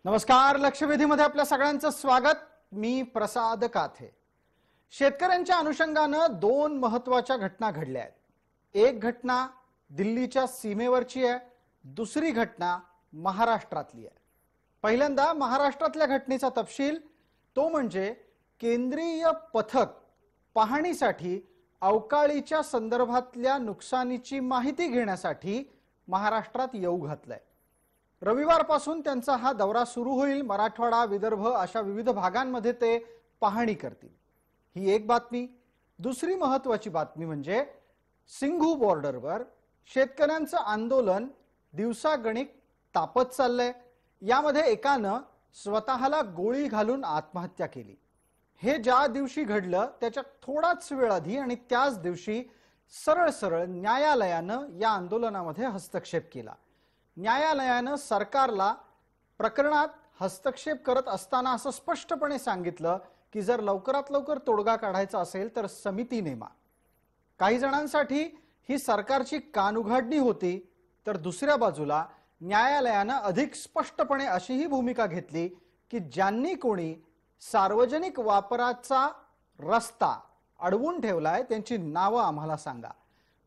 नमस्कार. लक्षवेधीमध्ये आपल्या सगळ्यांचं स्वागत. मी प्रसाद काथे. शेतकऱ्यांच्या अनुषंगानं दोन महत्त्वाच्या घटना घडल्या आहेत. एक घटना दिल्लीच्या सीमेवरची आहे, दुसरी घटना महाराष्ट्रातली आहे. पहिल्यांदा महाराष्ट्रातल्या घटनेचा तपशील, तो म्हणजे केंद्रीय पथक पाहणीसाठी अवकाळीच्या संदर्भातल्या नुकसानीची माहिती घेण्यासाठी महाराष्ट्रात येऊ घातलंय. रविवारपासून त्यांचा हा दौरा सुरू होईल. मराठवाडा, विदर्भ अशा विविध भागांमध्ये ते पाहणी करतील. ही एक बातमी. दुसरी महत्त्वाची बातमी म्हणजे सिंघू बॉर्डरवर शेतकऱ्यांचं आंदोलन दिवसागणिक तापत चाललंय. यामध्ये एकानं स्वतःला गोळी घालून आत्महत्या केली. हे ज्या दिवशी घडलं त्याच्या थोडाच वेळ आधी आणि त्याच दिवशी सरळ सरळ न्यायालयानं या आंदोलनामध्ये हस्तक्षेप केला. न्यायालयानं सरकारला प्रकरणात हस्तक्षेप करत असताना असं स्पष्टपणे सांगितलं की जर लवकरात लवकर तोडगा काढायचा असेल तर समिती नेमा. काही जणांसाठी ही सरकारची कानउघाडणी होती, तर दुसऱ्या बाजूला न्यायालयानं अधिक स्पष्टपणे अशीही भूमिका घेतली की ज्यांनी कोणी सार्वजनिक वापराचा रस्ता अडवून ठेवलाय त्यांची नावं आम्हाला सांगा.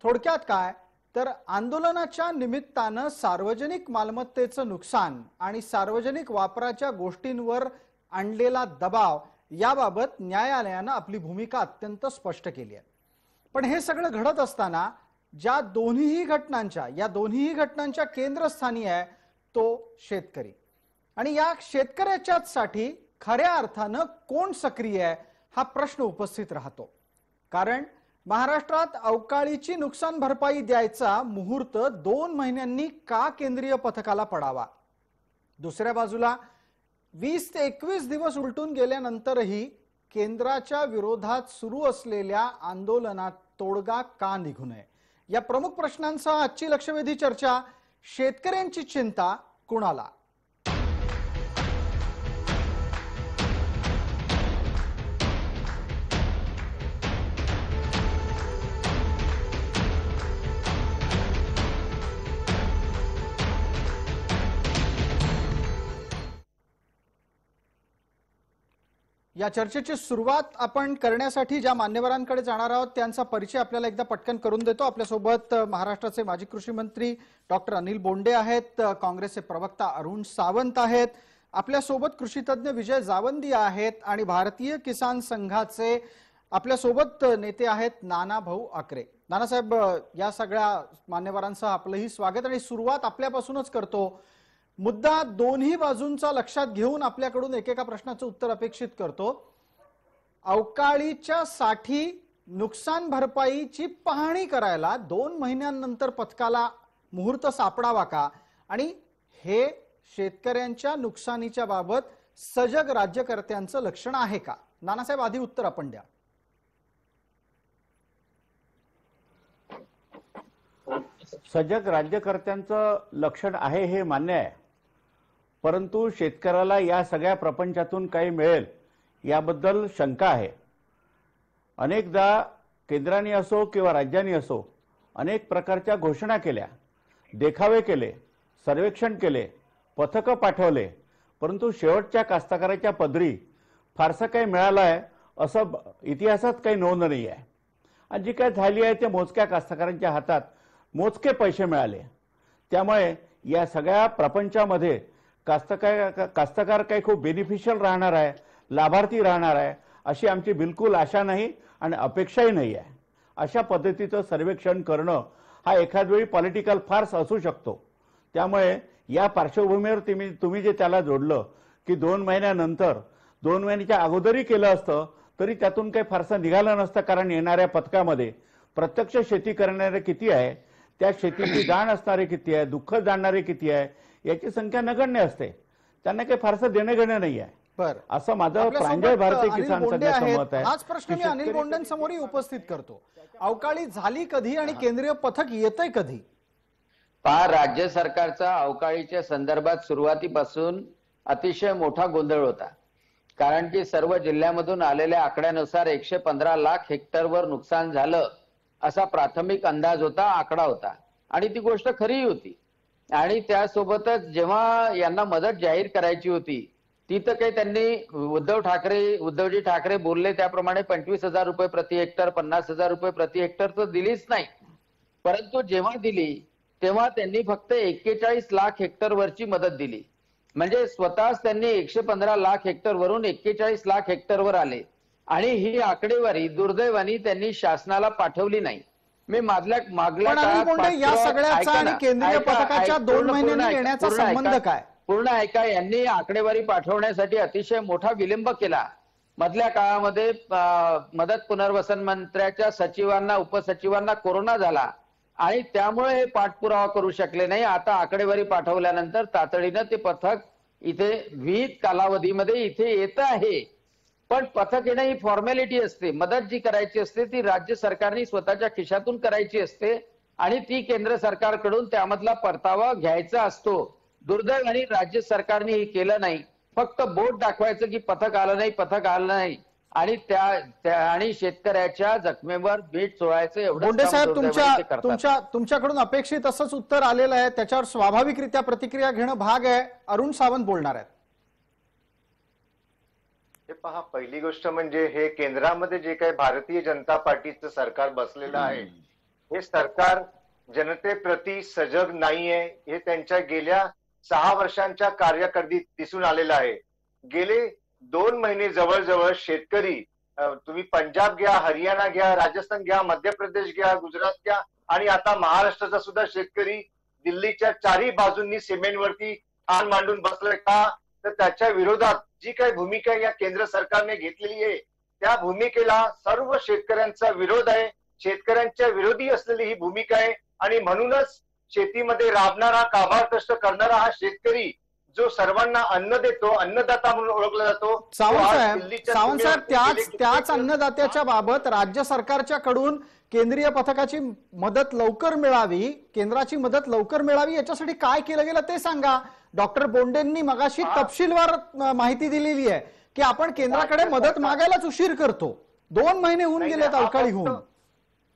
थोडक्यात काय तर आंदोलनाच्या निमित्तानं सार्वजनिक मालमत्तेचं नुकसान आणि सार्वजनिक वापराच्या गोष्टींवर आणलेला दबाव याबाबत न्यायालयानं आपली भूमिका अत्यंत स्पष्ट केली आहे. पण हे सगळं घडत असताना या दोन्ही घटनांच्या केंद्रस्थानी आहे तो शेतकरी. आणि या शेतकऱ्याच्यासाठी खऱ्या अर्थानं कोण सक्रिय आहे हा प्रश्न उपस्थित राहतो. कारण महाराष्ट्रात अवकाळीची नुकसान भरपाई द्यायचा मुहूर्त 2 महिन्यांनी का केंद्रीय पथकाला पडावा? दुसऱ्या बाजूला 20 ते 21 दिवस उलटून गेल्यानंतरही केंद्राच्या विरोधात सुरू असलेल्या आंदोलनात तोडगा का निघू नये? या प्रमुख प्रश्नांसह आजची लक्षवेधी चर्चा. शेतकऱ्यांची चिंता कुणाला? या चर्चेची सुरुवात आपण करण्यासाठी ज्या मान्यवरांकडे जाणार आहोत त्यांचा परिचय आपल्याला एकदा पटकन करून देतो. आपल्यासोबत महाराष्ट्राचे माजी कृषी मंत्री डॉक्टर अनिल बोंडे आहेत, काँग्रेसचे प्रवक्ता अरुण सावंत आहेत, आपल्यासोबत कृषीतज्ञ विजय जावंदी आहेत आणि भारतीय किसान संघाचे आपल्यासोबत नेते आहेत नानाभाऊ आकरे. नानासाहेब, या सगळ्या मान्यवरांसह आपलंही स्वागत. आणि सुरुवात आपल्यापासूनच करतो. मुद्दा दोन्ही बाजूंचा लक्षात घेऊन आपल्याकडून एकेका प्रश्नाचं उत्तर अपेक्षित करतो. अवकाळीच्या साठी नुकसान भरपाईची पाहणी करायला 2 महिन्यांनंतर पथकाला मुहूर्त सापडावा का? आणि हे शेतकऱ्यांच्या नुकसानीच्या बाबत सजग राज्यकर्त्यांचं लक्षण आहे का? नानासाहेब, आधी उत्तर आपण द्या. सजग राज्यकर्त्यांचं लक्षण आहे हे मान्य आहे, परंतु शेतकऱ्याला या सगळ्या प्रपंचातून काही मिळेल याबद्दल शंका आहे. अनेकदा केंद्राने असो किंवा राज्यांनी असो अनेक प्रकारच्या घोषणा केल्या, देखावे केले, सर्वेक्षण केले, पथकं पाठवले, परंतु शेवटच्या कास्तकाराच्या पदरी फारसं काही मिळालं आहे असं इतिहासात काही नोंद नाही आहे. आणि जी काय झाली आहे ते मोजक्या कास्तकारांच्या हातात मोजके पैसे मिळाले. त्यामुळे या सगळ्या प्रपंचामध्ये कास्तकार काही खूप बेनिफिशियल राहणार आहे, लाभार्थी राहणार आहे अशी आमची बिलकुल आशा नाही आणि अपेक्षाही नाही आहे. अशा पद्धतीचं सर्वेक्षण करणं हा एखाद वेळी पॉलिटिकल फार्स असू शकतो. त्यामुळे या पार्श्वभूमीवर तुम्ही जे त्याला जोडलं की 2 महिन्यानंतर, 2 महिन्याच्या अगोदरही केलं असतं तरी त्यातून काही फारसं निघालं नसतं. कारण येणाऱ्या पथकामध्ये प्रत्यक्ष शेती करणारे किती आहे, त्या शेतीची जाण असणारे किती आहे, दुःख जाणणारे किती आहे याची संख्या नगण्य असते. त्यांना काही फारसं देणं घेणं नाही आहे. असं माझं प्रांजळ भारतीय किसान संघाचं मत आहे. हाच प्रश्न मी अनिल बोंडेंसमोरही उपस्थित करतो. अवकाळी झाली कधी आणि केंद्रीय पथक येतंय कधी? राज्य सरकारचा अवकाळीच्या संदर्भात सुरुवातीपासून अतिशय मोठा गोंधळ होता. कारण की सर्व जिल्ह्यामधून आलेल्या आकड्यानुसार 115 लाख हेक्टरवर नुकसान झालं असा प्राथमिक अंदाज होता, आकडा होता. आणि ती गोष्ट खरी होती. आणि त्यासोबतच जेव्हा यांना मदत जाहीर करायची होती ती तर काही त्यांनी उद्धवजी ठाकरे बोलले त्याप्रमाणे 25,000 रुपये प्रति हेक्टर 50,000 रुपये प्रति हेक्टर तर दिलीच नाही. परंतु जेव्हा दिली तेव्हा त्यांनी फक्त 41 लाख हेक्टर वरची मदत दिली. म्हणजे स्वतःच त्यांनी 115 लाख हेक्टर वरून 41 लाख हेक्टर वर आले आणि ही आकडेवारी दुर्दैवाने त्यांनी शासनाला पाठवली नाही. मी मागल्या पण अनिल बोंडे, या सगळ्याचा आणि केंद्रीय पथकाच्या 2 महिन्यांनी येण्याचा संबंध काय? पूर्ण ऐका. यांनी आकडेवारी पाठवण्यासाठी अतिशय मोठा विलंब केला. मधल्या काळामध्ये मदत पुनर्वसन मंत्र्याच्या सचिवांना उपसचिवांना कोरोना झाला आणि त्यामुळे हे पाठपुरावा करू शकले नाही. आता आकडेवारी पाठवल्यानंतर तातडीनं ते पथक इथे विहित कालावधीमध्ये इथे येत आहे. पण पथक येणं ही फॉर्मॅलिटी असते. मदत जी करायची असते ती राज्य सरकारने स्वतःच्या खिशातून करायची असते आणि ती केंद्र सरकारकडून त्यामधला परतावा घ्यायचा असतो. दुर्दैवाने राज्य सरकारने हे केलं नाही. फक्त बोट दाखवायचं की पथक आलं नाही आणि आणि शेतकऱ्याच्या जखमेवर मीठ चोळायचं एवढं. बोंडे साहेब, तुमच्याकडून अपेक्षित असंच उत्तर आलेलं आहे. त्याच्यावर स्वाभाविकरित्या प्रतिक्रिया घेणं भाग आहे. अरुण सावंत बोलणार आहेत. पहा, पहिली गोष्ट म्हणजे हे केंद्रामध्ये जे काही भारतीय जनता पार्टीचं सरकार बसलेलं आहे हे सरकार जनतेप्रती सजग नाहीये. हे त्यांच्या गेल्या 6 वर्षांच्या कार्यकाळात दिसून आलेलं आहे. गेले 2 महिने जवळजवळ शेतकरी, तुम्ही पंजाब घ्या, हरियाणा घ्या, राजस्थान घ्या, मध्य प्रदेश घ्या, गुजरात घ्या आणि आता महाराष्ट्राचा सुद्धा शेतकरी दिल्लीच्या 4ही बाजूंनी सिमेंटवरती ठाण मांडून बसलाय. का तर त्याच्या विरोधात जी काही भूमिका या केंद्र सरकारने घेतलेली आहे त्या भूमिकेला सर्व शेतकऱ्यांचा विरोध आहे. शेतकऱ्यांच्या विरोधी असलेली ही भूमिका आहे आणि म्हणूनच शेतीमध्ये राबणारा, काबाड कष्ट करणारा हा शेतकरी जो सर्वांना अन्न देतो, अन्नदाता म्हणून ओळखला जातो. सावंत साहेब, त्याच अन्नदात्याच्या बाबत राज्य सरकारच्या कडून केंद्रीय पथकाची मदत लवकर मिळावी, केंद्राची मदत लवकर मिळावी याच्यासाठी काय केलं गेलं ते सांगा. डॉक्टर बोंडेंनी मगाशी तपशीलवार माहिती दिलेली आहे की आपण केंद्राकडे मदत मागायलाच उशीर करतो. 2 महिने होऊन गेलेत अवकाळी होऊन.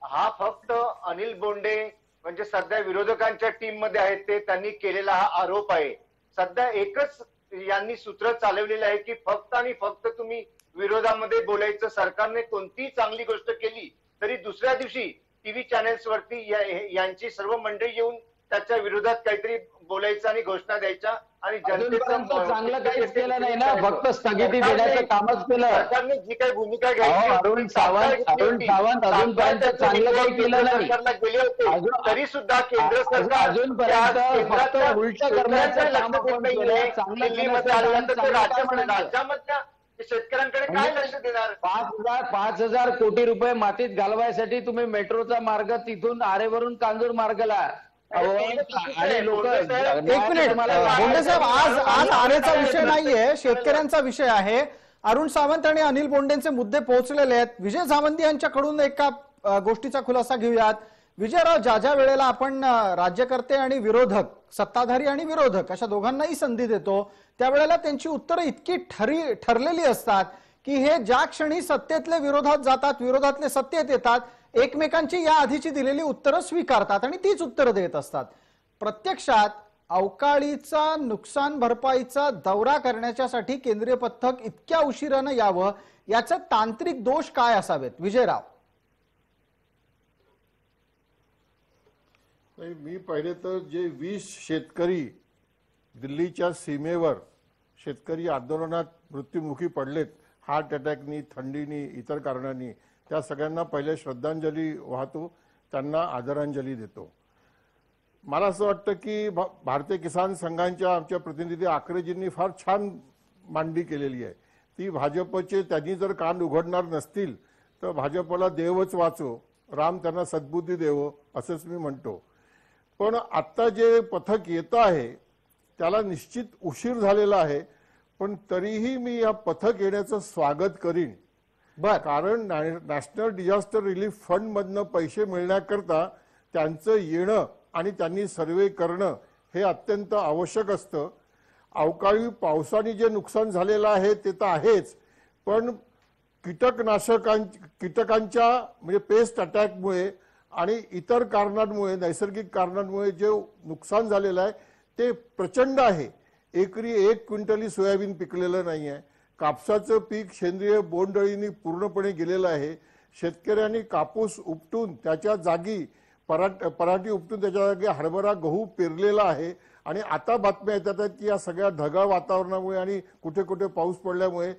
हा फक्त अनिल बोंडे म्हणजे सध्या विरोधकांच्या टीम मध्ये आहेत ते त्यांनी केलेला हा आरोप आहे. सध्या एकच यांनी सूत्र चालवलेलं आहे की फक्त आणि फक्त तुम्ही विरोधामध्ये बोलायचं. सरकारने कोणतीही चांगली गोष्ट केली तरी दुसऱ्या दिवशी टीव्ही चॅनेल्स वरती यांची सर्व मंडळी येऊन त्याच्या विरोधात काहीतरी बोलायचं आणि घोषणा द्यायच्या आणि जनतेचं चांगलं काहीच केलं नाही ना, फक्त स्थगिती देण्याचं कामच केलं. सरकारने जी काही भूमिका घ्यायची अरुण सावंत अजूनपर्यंत चांगलं काही केलं नाही. गेले होते तरी सुद्धा केंद्र सरकार अजूनपर्यंत फक्त उलट करण्याचं राज्यामधल्या शेतकऱ्यांकडे काय लक्ष देणार? 5,000 कोटी रुपये मातीत घालवायसाठी तुम्ही मेट्रोचा मार्ग तिथून आरेवरून कांजूर मार्गला आणि लोक. एक मिनिट बोंडे साहेब, आज आरेचा विषय नाहीये, शेतकऱ्यांचा विषय आहे. अरुण सावंत आणि अनिल बोंडेंचे मुद्दे पोहोचलेले आहेत. विजय सावंत यांच्याकडून एका गोष्टीचा खुलासा घेऊयात. विजयराव, ज्या वेळेला आपण राज्यकर्ते आणि विरोधक, सत्ताधारी आणि विरोधक अशा दोघांनाही संधी देतो त्यावेळेला त्यांची उत्तरं इतकी ठरलेली असतात की हे ज्या क्षणी सत्तेतले विरोधात जातात, विरोधातले सत्तेत येतात, एकमेकांची या आधीची दिलेली उत्तरं स्वीकारतात आणि तीच उत्तरं देत असतात. प्रत्यक्षात अवकाळीचा नुकसान भरपाईचा दौरा करण्यासाठी केंद्रीय पथक इतक्या उशिरानं यावं याचे तांत्रिक दोष काय असावेत? विजयराव. मी पहिले तर जे 20 शेतकरी दिल्लीच्या सीमेवर शेतकरी आंदोलनात मृत्युमुखी पडलेत, हार्ट अटॅकनी, थंडीनी, इतर कारणांनी, त्या सगळ्यांना पहिले श्रद्धांजली वाहतो, त्यांना आदरांजली देतो. मला असं वाटतं की भारतीय किसान संघांच्या आमच्या प्रतिनिधी आकरेजींनी फार छान मांडणी केलेली आहे. ती भाजपचे त्यांनी जर कान उघडणार नसतील तर भाजपला देवच वाचो, राम त्यांना सद्बुद्धी देवो असंच मी म्हणतो. पण आता जे पथक येतं आहे त्याला निश्चित उशीर झालेला आहे, पण तरीही मी या पथक येण्याचं स्वागत करीन. कारण नॅशनल डिझास्टर रिलीफ फंड मधनं पैसे मिळण्याकरता त्यांचं येणं आणि त्यांनी सर्वे करणं हे अत्यंत आवश्यक असतं. अवकाळी पावसाने जे नुकसान झालेलं आहे ते तर आहेच, पण कीटकांच्या म्हणजे पेस्ट अटॅकमुळे आणि इतर कारणांमुळे, नैसर्गिक कारणांमुळे जे नुकसान झालेलं आहे ते प्रचंड आहे. एकरी 1 क्विंटलही सोयाबीन पिकलेलं नाही आहे. कापसाचं पीक सेंद्रिय बोंडअळींनी पूर्णपणे गेलेलं आहे. शेतकऱ्यांनी कापूस उपटून त्याच्या जागी पराठी उपटून त्याच्या जागी हरभरा गहू पेरलेला आहे. आणि आता बातम्या येतात आहेत की या सगळ्या ढगाळ वातावरणामुळे आणि कुठे कुठे पाऊस पडल्यामुळे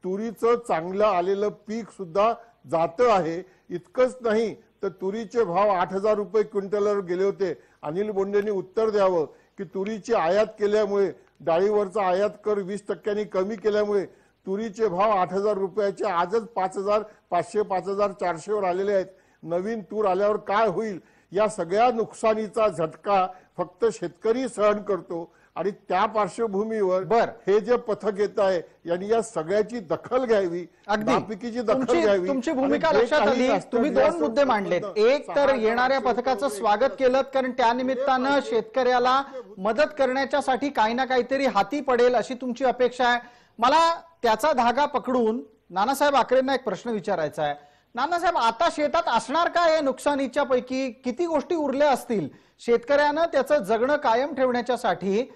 तुरीचं चांगलं आलेलं पीक सुद्धा जातं आहे. इतकंच नाही तर तुरीचे भाव 8,000 रुपये क्विंटलवर गेले होते. अनिल बोंडेंनी उत्तर द्यावं की तुरीची आयात केल्यामुळे, डाळीवरचा आयात कर 20% कमी केल्यामुळे तुरीचे भाव 8,000 रुपयाचे आजच 5,500 5,400 वर आलेले आहेत. नवीन तूर आल्यावर काय होईल? या सगळ्या नुकसानीचा झटका फक्त शेतकरी सहन करतो. आणि त्या पार्श्वभूमीवर हे जे पथक येत आहे यांनी या सगळ्याची दखल घ्यावी, नापिकीची दखल घ्यावी. तुमची भूमिका लक्षात आली. तुम्ही 2 मुद्दे मांडलेत. एक तर येणाऱ्या पथकाचं स्वागत केलं, कारण त्यानिमित्तानं शेतकऱ्याला मदत करण्याच्यासाठी काही ना काहीतरी हाती पडेल अशी तुमची अपेक्षा आहे. मला त्याचा धागा पकडून नानासाहेब आकरेंना एक प्रश्न विचारायचा आहे. नानासाहेब, आता शेतात असणार काय आहे? नुकसानीच्या पैकी किती गोष्टी उरल्या असतील? शेतकऱ्यानं त्याचं जगणं कायम ठेवण्याच्यासाठी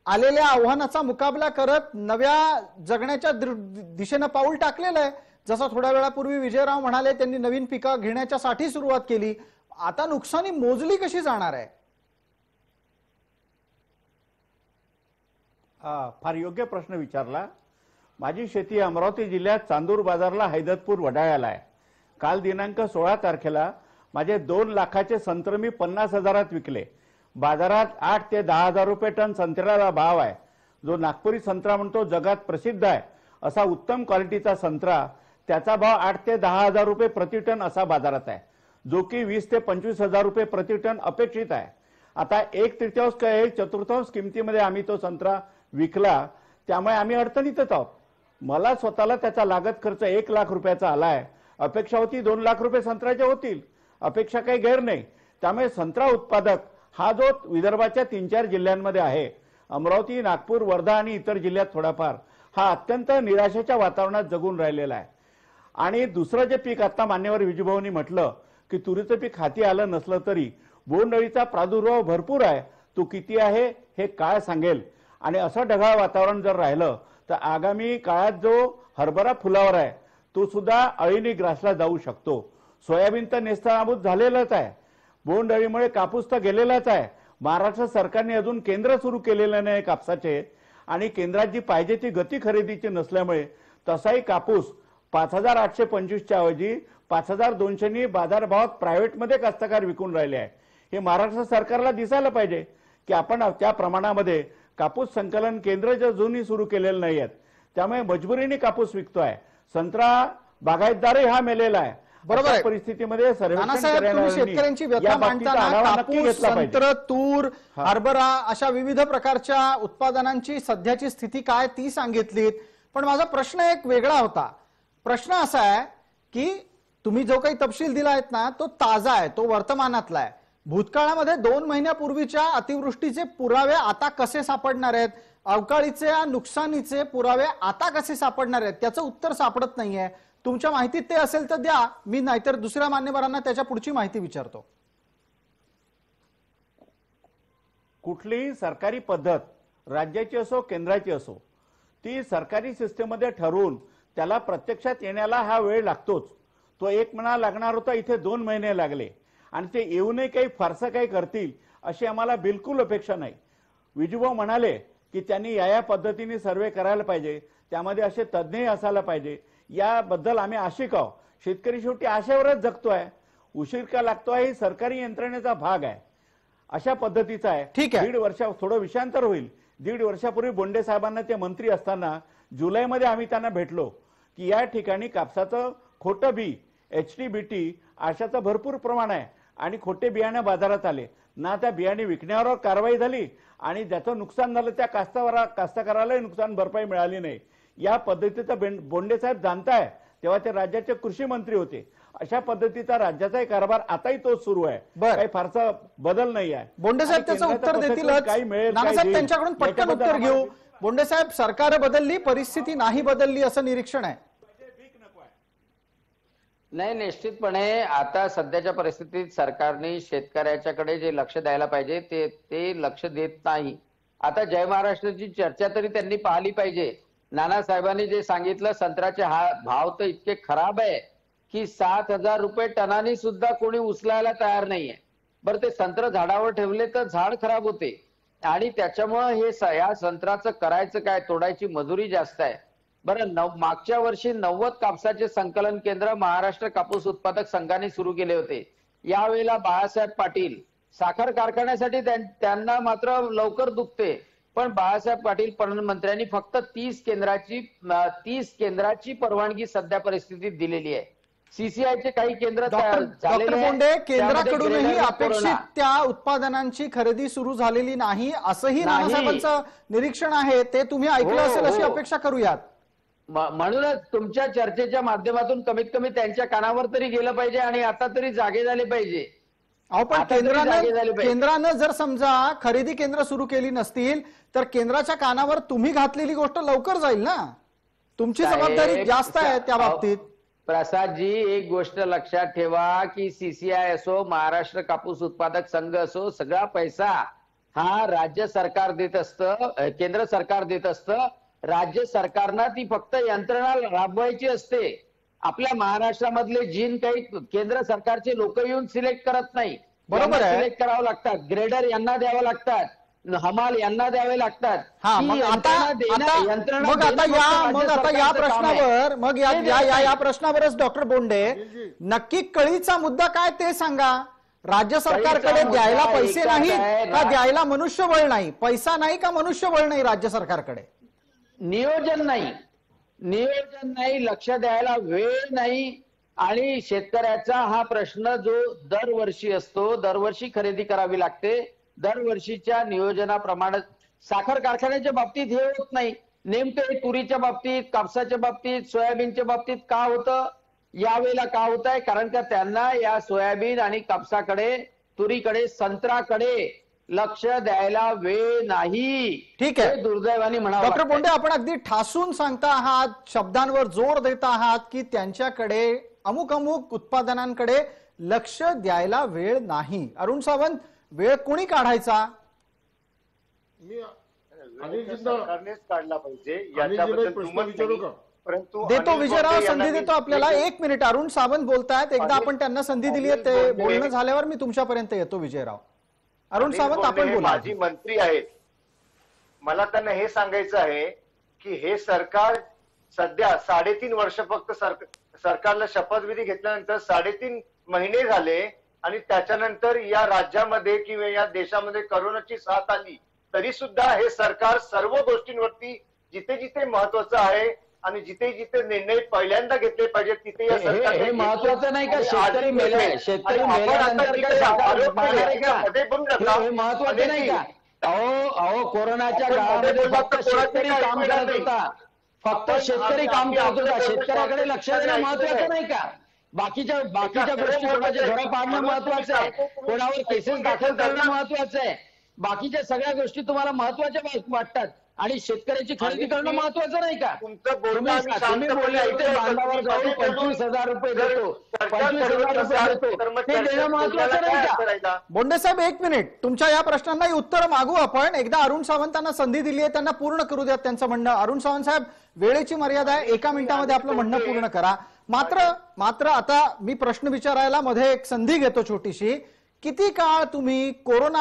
आलेल्या आव्हानाचा मुकाबला करत नव्या जगण्याच्या दिशेनं पाऊल टाकलेलं आहे. जसं थोड्या वेळापूर्वी विजयराव म्हणाले, त्यांनी नवीन पिकं घेण्याच्यासाठी सुरुवात केली. आता नुकसानी मोजली कशी जाणार आहे? फार योग्य प्रश्न विचारला. माझी शेती अमरावती जिल्ह्यात चांदूर बाजारला हैदतपूर वडाळ्याला आहे. काल दिनांक 16 तारखेला माझे 2 लाखाचे संत्र मी 50,000 विकले. बाजारात 8 ते 10,000 रुपये टन संत्र्याला भाव आहे. जो नागपुरी संत्रा म्हणतो जगात प्रसिद्ध आहे असा उत्तम क्वालिटीचा संत्रा, त्याचा भाव 8 ते 10,000 रुपये प्रति टन असा बाजारात आहे, जो की 20 ते 25,000 रुपये प्रति टन अपेक्षित आहे. आता 1/3 काय 1/4 किमतीमध्ये आम्ही तो संत्रा विकला, त्यामुळे आम्ही अडचणीतच आहोत. मला स्वतःला त्याचा लागत खर्च 1 लाख रुपयाचा आलाय. अपेक्षा होती 2 लाख रुपये संत्र्याचे होतील. अपेक्षा काही गैर नाही. त्यामुळे संत्रा उत्पादक हा जो विदर्भाच्या 3-4 जिल्ह्यांमध्ये आहे, अमरावती, नागपूर, वर्धा आणि इतर जिल्ह्यात थोडाफार, हा अत्यंत निराशेच्या वातावरणात जगून राहिलेला आहे. आणि दुसरं जे पीक आता मान्यवर विजूभाऊंनी म्हटलं की तुरीचं पीक हाती आलं नसलं तरी बोंडअळीचा प्रादुर्भाव भरपूर आहे. तो किती आहे हे काळ सांगेल. आणि असं ढगाळ वातावरण जर राहिलं तर आगामी काळात जो हरभरा फुलावर आहे तो सुद्धा अळीने ग्रासला जाऊ शकतो. सोयाबीन तर नेस्तनाबूत झालेलंच आहे. बोंडअळीमुळे कापूस तर गेलेलाच आहे. महाराष्ट्र सरकारने अजून केंद्र सुरू केलेलं नाही कापसाचे, आणि केंद्रात जी पाहिजे ती गती खरेदीची नसल्यामुळे तसाही कापूस 5,825 च्या ऐवजी 5,200 बाजारभावात प्रायव्हेटमध्ये कास्तकार विकून राहिले आहे. हे महाराष्ट्र सरकारला दिसायला पाहिजे की आपण त्या प्रमाणामध्ये कापूस संकलन केंद्र अजूनही सुरू केलेलं नाही आहेत. त्यामुळे मजबुरीने कापूस विकतोय. संत्रा बागायतदारही हा मेलेला आहे. बरोबर आहे. परिस्थितीमध्ये नानासाहेब, तुम्ही शेतकऱ्यांची व्यथा मांडताना कापूस, संत्र, तूर, हरभरा अशा विविध प्रकारच्या उत्पादनांची सध्याची स्थिती काय ती सांगितलीत. पण माझा प्रश्न एक वेगळा होता. प्रश्न असा आहे की तुम्ही जो काही तपशील दिला आहेत ना, तो ताजा आहे, तो वर्तमानातला आहे. भूतकाळामध्ये 2 महिन्यापूर्वीच्या अतिवृष्टीचे पुरावे आता कसे सापडणार आहेत? अवकाळीचे नुकसानीचे पुरावे आता कसे सापडणार आहेत? त्याचं उत्तर सापडत नाहीये. तुमच्या माहितीत ते असेल तर द्या. मी नाहीतर दुसऱ्या मान्यवरांना त्याच्या पुढची माहिती विचारतो. कुठलीही सरकारी पद्धत, राज्याची असो केंद्राची असो, ती सरकारी सिस्टममध्ये ठरवून त्याला प्रत्यक्षात येण्याला हा वेळ लागतोच. तो 1 महिना लागणार होता, इथे 2 महिने लागले. आणि ते येऊनही काही फारसं काही करतील अशी आम्हाला बिलकुल अपेक्षा नाही. विजूभाऊ म्हणाले की त्यांनी या पद्धतीने सर्वे करायला पाहिजे, त्यामध्ये असे तज्ज्ञही असायला पाहिजे. याबद्दल आम्ही आशिक आहोत. शेतकरी शेवटी आशेवरच जगतोय. उशीर का लागतोय ही सरकारी यंत्रणेचा भाग आहे. अशा पद्धतीचा आहे. 1.5 वर्ष थोडं विषांतर होईल. 1.5 वर्षापूर्वी बोंडे साहेबांना ते मंत्री असताना जुलैमध्ये आम्ही त्यांना भेटलो की या ठिकाणी कापसाचं खोटं बी, HTBT अशाचं भरपूर प्रमाण आहे आणि खोटे बियाणे बाजारात आले ना. त्या बियाणे विकण्यावर कारवाई झाली आणि ज्याचं नुकसान झालं त्या कास्तकारालाही नुकसान भरपाई मिळाली नाही. या पद्धतीचा बोंडे साहेब जाणताय, तेव्हा ते राज्याचे कृषी मंत्री होते. अशा पद्धतीचा राज्याचाही कारभार आताही तोच सुरू आहे. काही फारसा बदल नाही आहे. बोंडे साहेब त्याचं उत्तर देतीलच. नानासाहेब, त्यांच्याकडून पटकन उत्तर घेऊ. बोंडे साहेब, सरकार बदलली, परिस्थिती नाही बदलली असं निरीक्षण आहे? नाही, निश्चितपणे आता सध्याच्या परिस्थितीत सरकारने शेतकऱ्याच्याकडे जे लक्ष द्यायला पाहिजे ते लक्ष देत नाही आता जय महाराष्ट्राची चर्चा तरी त्यांनी पाहिली पाहिजे. नानासाहेबांनी जे सांगितलं, संत्र्याचे भाव तर इतके खराब आहे की 7,000 रुपये टनानी सुद्धा कोणी उचलायला तयार नाहीये. बरं, ते संत्र झाडावर ठेवले तर झाड खराब होते आणि त्याच्यामुळं हे या संत्राचं करायचं काय, तोडायची मजुरी जास्त आहे. बरं, मागच्या वर्षी 90 कापसाचे संकलन केंद्र महाराष्ट्र कापूस उत्पादक संघाने सुरू केले होते. यावेळेला बाळासाहेब पाटील साखर कारखान्यासाठी त्यांना मात्र लवकर दुखते, पण बाळासाहेब पाटील प्रधानमंत्र्यांनी फक्त 30 केंद्राची परवानगी सध्या परिस्थितीत दिलेली आहे. सीसीआयचे काही केंद्र डॉक्टर बोंडे, केंद्राकडूनही अपेक्षित त्या उत्पादनांची खरेदी सुरू झालेली नाही असंही नानासाहेबांचं निरीक्षण आहे. ते तुम्ही ऐकलं असेल अशी अपेक्षा करूयात. म्हणूनच तुमच्या चर्चेच्या माध्यमातून कमीत कमी त्यांच्या कानावर तरी गेलं पाहिजे आणि आता तरी जागे झाले पाहिजे. अहो, पण केंद्रानं जर समजा खरेदी केंद्र सुरू केली नसतील तर केंद्राच्या कानावर तुम्ही घातलेली गोष्ट लवकर जाईल ना. तुमची जबाबदारी जास्त आहे त्या बाबतीत. प्रसादजी, एक गोष्ट लक्षात ठेवा की सीसीआय असो, महाराष्ट्र कापूस उत्पादक संघ असो, सगळा पैसा हा राज्य सरकार देत असतं, केंद्र सरकार देत असतं. राज्य सरकारना ती फक्त यंत्रणा राबवायची असते. आपल्या महाराष्ट्रामधले जीन काही केंद्र सरकारचे लोक येऊन सिलेक्ट करत नाही. बरोबर आहे, सिलेक्ट करावं लागतात. ग्रेडर यांना द्यावं लागतात, हमाल यांना द्यावे लागतात. या प्रश्नावरच डॉक्टर बोंडे, नक्की कळीचा मुद्दा काय ते सांगा. राज्य सरकारकडे द्यायला पैसे नाहीत का द्यायला मनुष्यबळ नाही? पैसा नाही का मनुष्यबळ नाही राज्य सरकारकडे? नियोजन नाही, लक्ष द्यायला वेळ नाही. आणि शेतकऱ्याचा हा प्रश्न जो दरवर्षी असतो, दरवर्षी खरेदी करावी लागते. दरवर्षीच्या नियोजनाप्रमाणे साखर कारखान्याच्या बाबतीत हे होत नाही. नेमकं तुरीच्या बाबतीत, कापसाच्या बाबतीत, सोयाबीनच्या बाबतीत का होतं? यावेळेला का होत आहे? कारण का त्यांना या सोयाबीन आणि कापसाकडे, तुरीकडे, संत्राकडे लक्ष द्यायला वेळ नाही. ठीक आहे, दुर्दैवाने म्हणावं. डॉक्टर बोंडे, आपण अगदी ठासून सांगता आहात, शब्दांवर जोर देता आहात की त्यांच्याकडे अमुक उत्पादनांकडे लक्ष द्यायला वेळ नाही. अरुण सावंत, वेळ कोणी काढायचा? सरकारनेच काढला पाहिजे याच्याबद्दल विचारू का? परंतु देतो विजयराव, संधी देतो आपल्याला. 1 मिनिट. अरुण सावंत बोलतायत, एकदा आपण त्यांना संधी दिली आहे, ते बोलणं झाल्यावर मी तुमच्यापर्यंत येतो. विजयराव, अरुण सावंत आपण बोला. माजी मंत्री आहेत, मला त्यांना हे सांगायचं आहे की हे सरकार सध्या 3.5 वर्ष फक्त सरकारला शपथविधी घेतल्यानंतर 3.5 महिने झाले आणि त्याच्यानंतर या राज्यामध्ये किंवा या देशामध्ये करोनाची साथ आली तरी सुद्धा हे सरकार सर्व गोष्टींवरती जिथे जिथे महत्वाचं आहे आणि जिथे जिथे निर्णय पहिल्यांदा घेतले पाहिजे तिथे या सरकारने महत्वाचं नाही का? शेतकरी मेल्यानंतर महत्वाचं नाही का? अहो कोरोनाच्या काळामध्ये फक्त शेतकरी काम करत होता, फक्त शेतकरी काम करत होता. शेतकऱ्याकडे लक्ष देणं महत्वाचं नाही का? बाकीच्या गोष्टी कोणाच्या घरा पाडणं महत्वाचं आहे, कोणावर केसेस दाखल करणं महत्वाचं आहे. बाकीच्या सगळ्या गोष्टी तुम्हाला महत्वाच्या वाटतात आणि शेतकऱ्याची खरेदी करणं महत्वाचं नाही का? तुम्ही बोलले इथे बांधावर जाऊन 25,000 रुपये देतो, 25,000 रुपये देतो, ते देणं महत्वाचं नाही का? बोंडे साहेब, 1 मिनिट. तुमच्या या प्रश्नांना उत्तर मागू आपण. एकदा अरुण सावंतांना संधी दिली आहे, त्यांना पूर्ण करू द्या त्यांचं म्हणणं. अरुण सावंत साहेब, वेळेची मर्यादा आहे, 1 मिनिटामध्ये आपलं म्हणणं पूर्ण करा. मात्र आता मी प्रश्न विचारायला मध्ये एक संधी घेतो छोटीशी. किती काळ तुम्ही कोरोना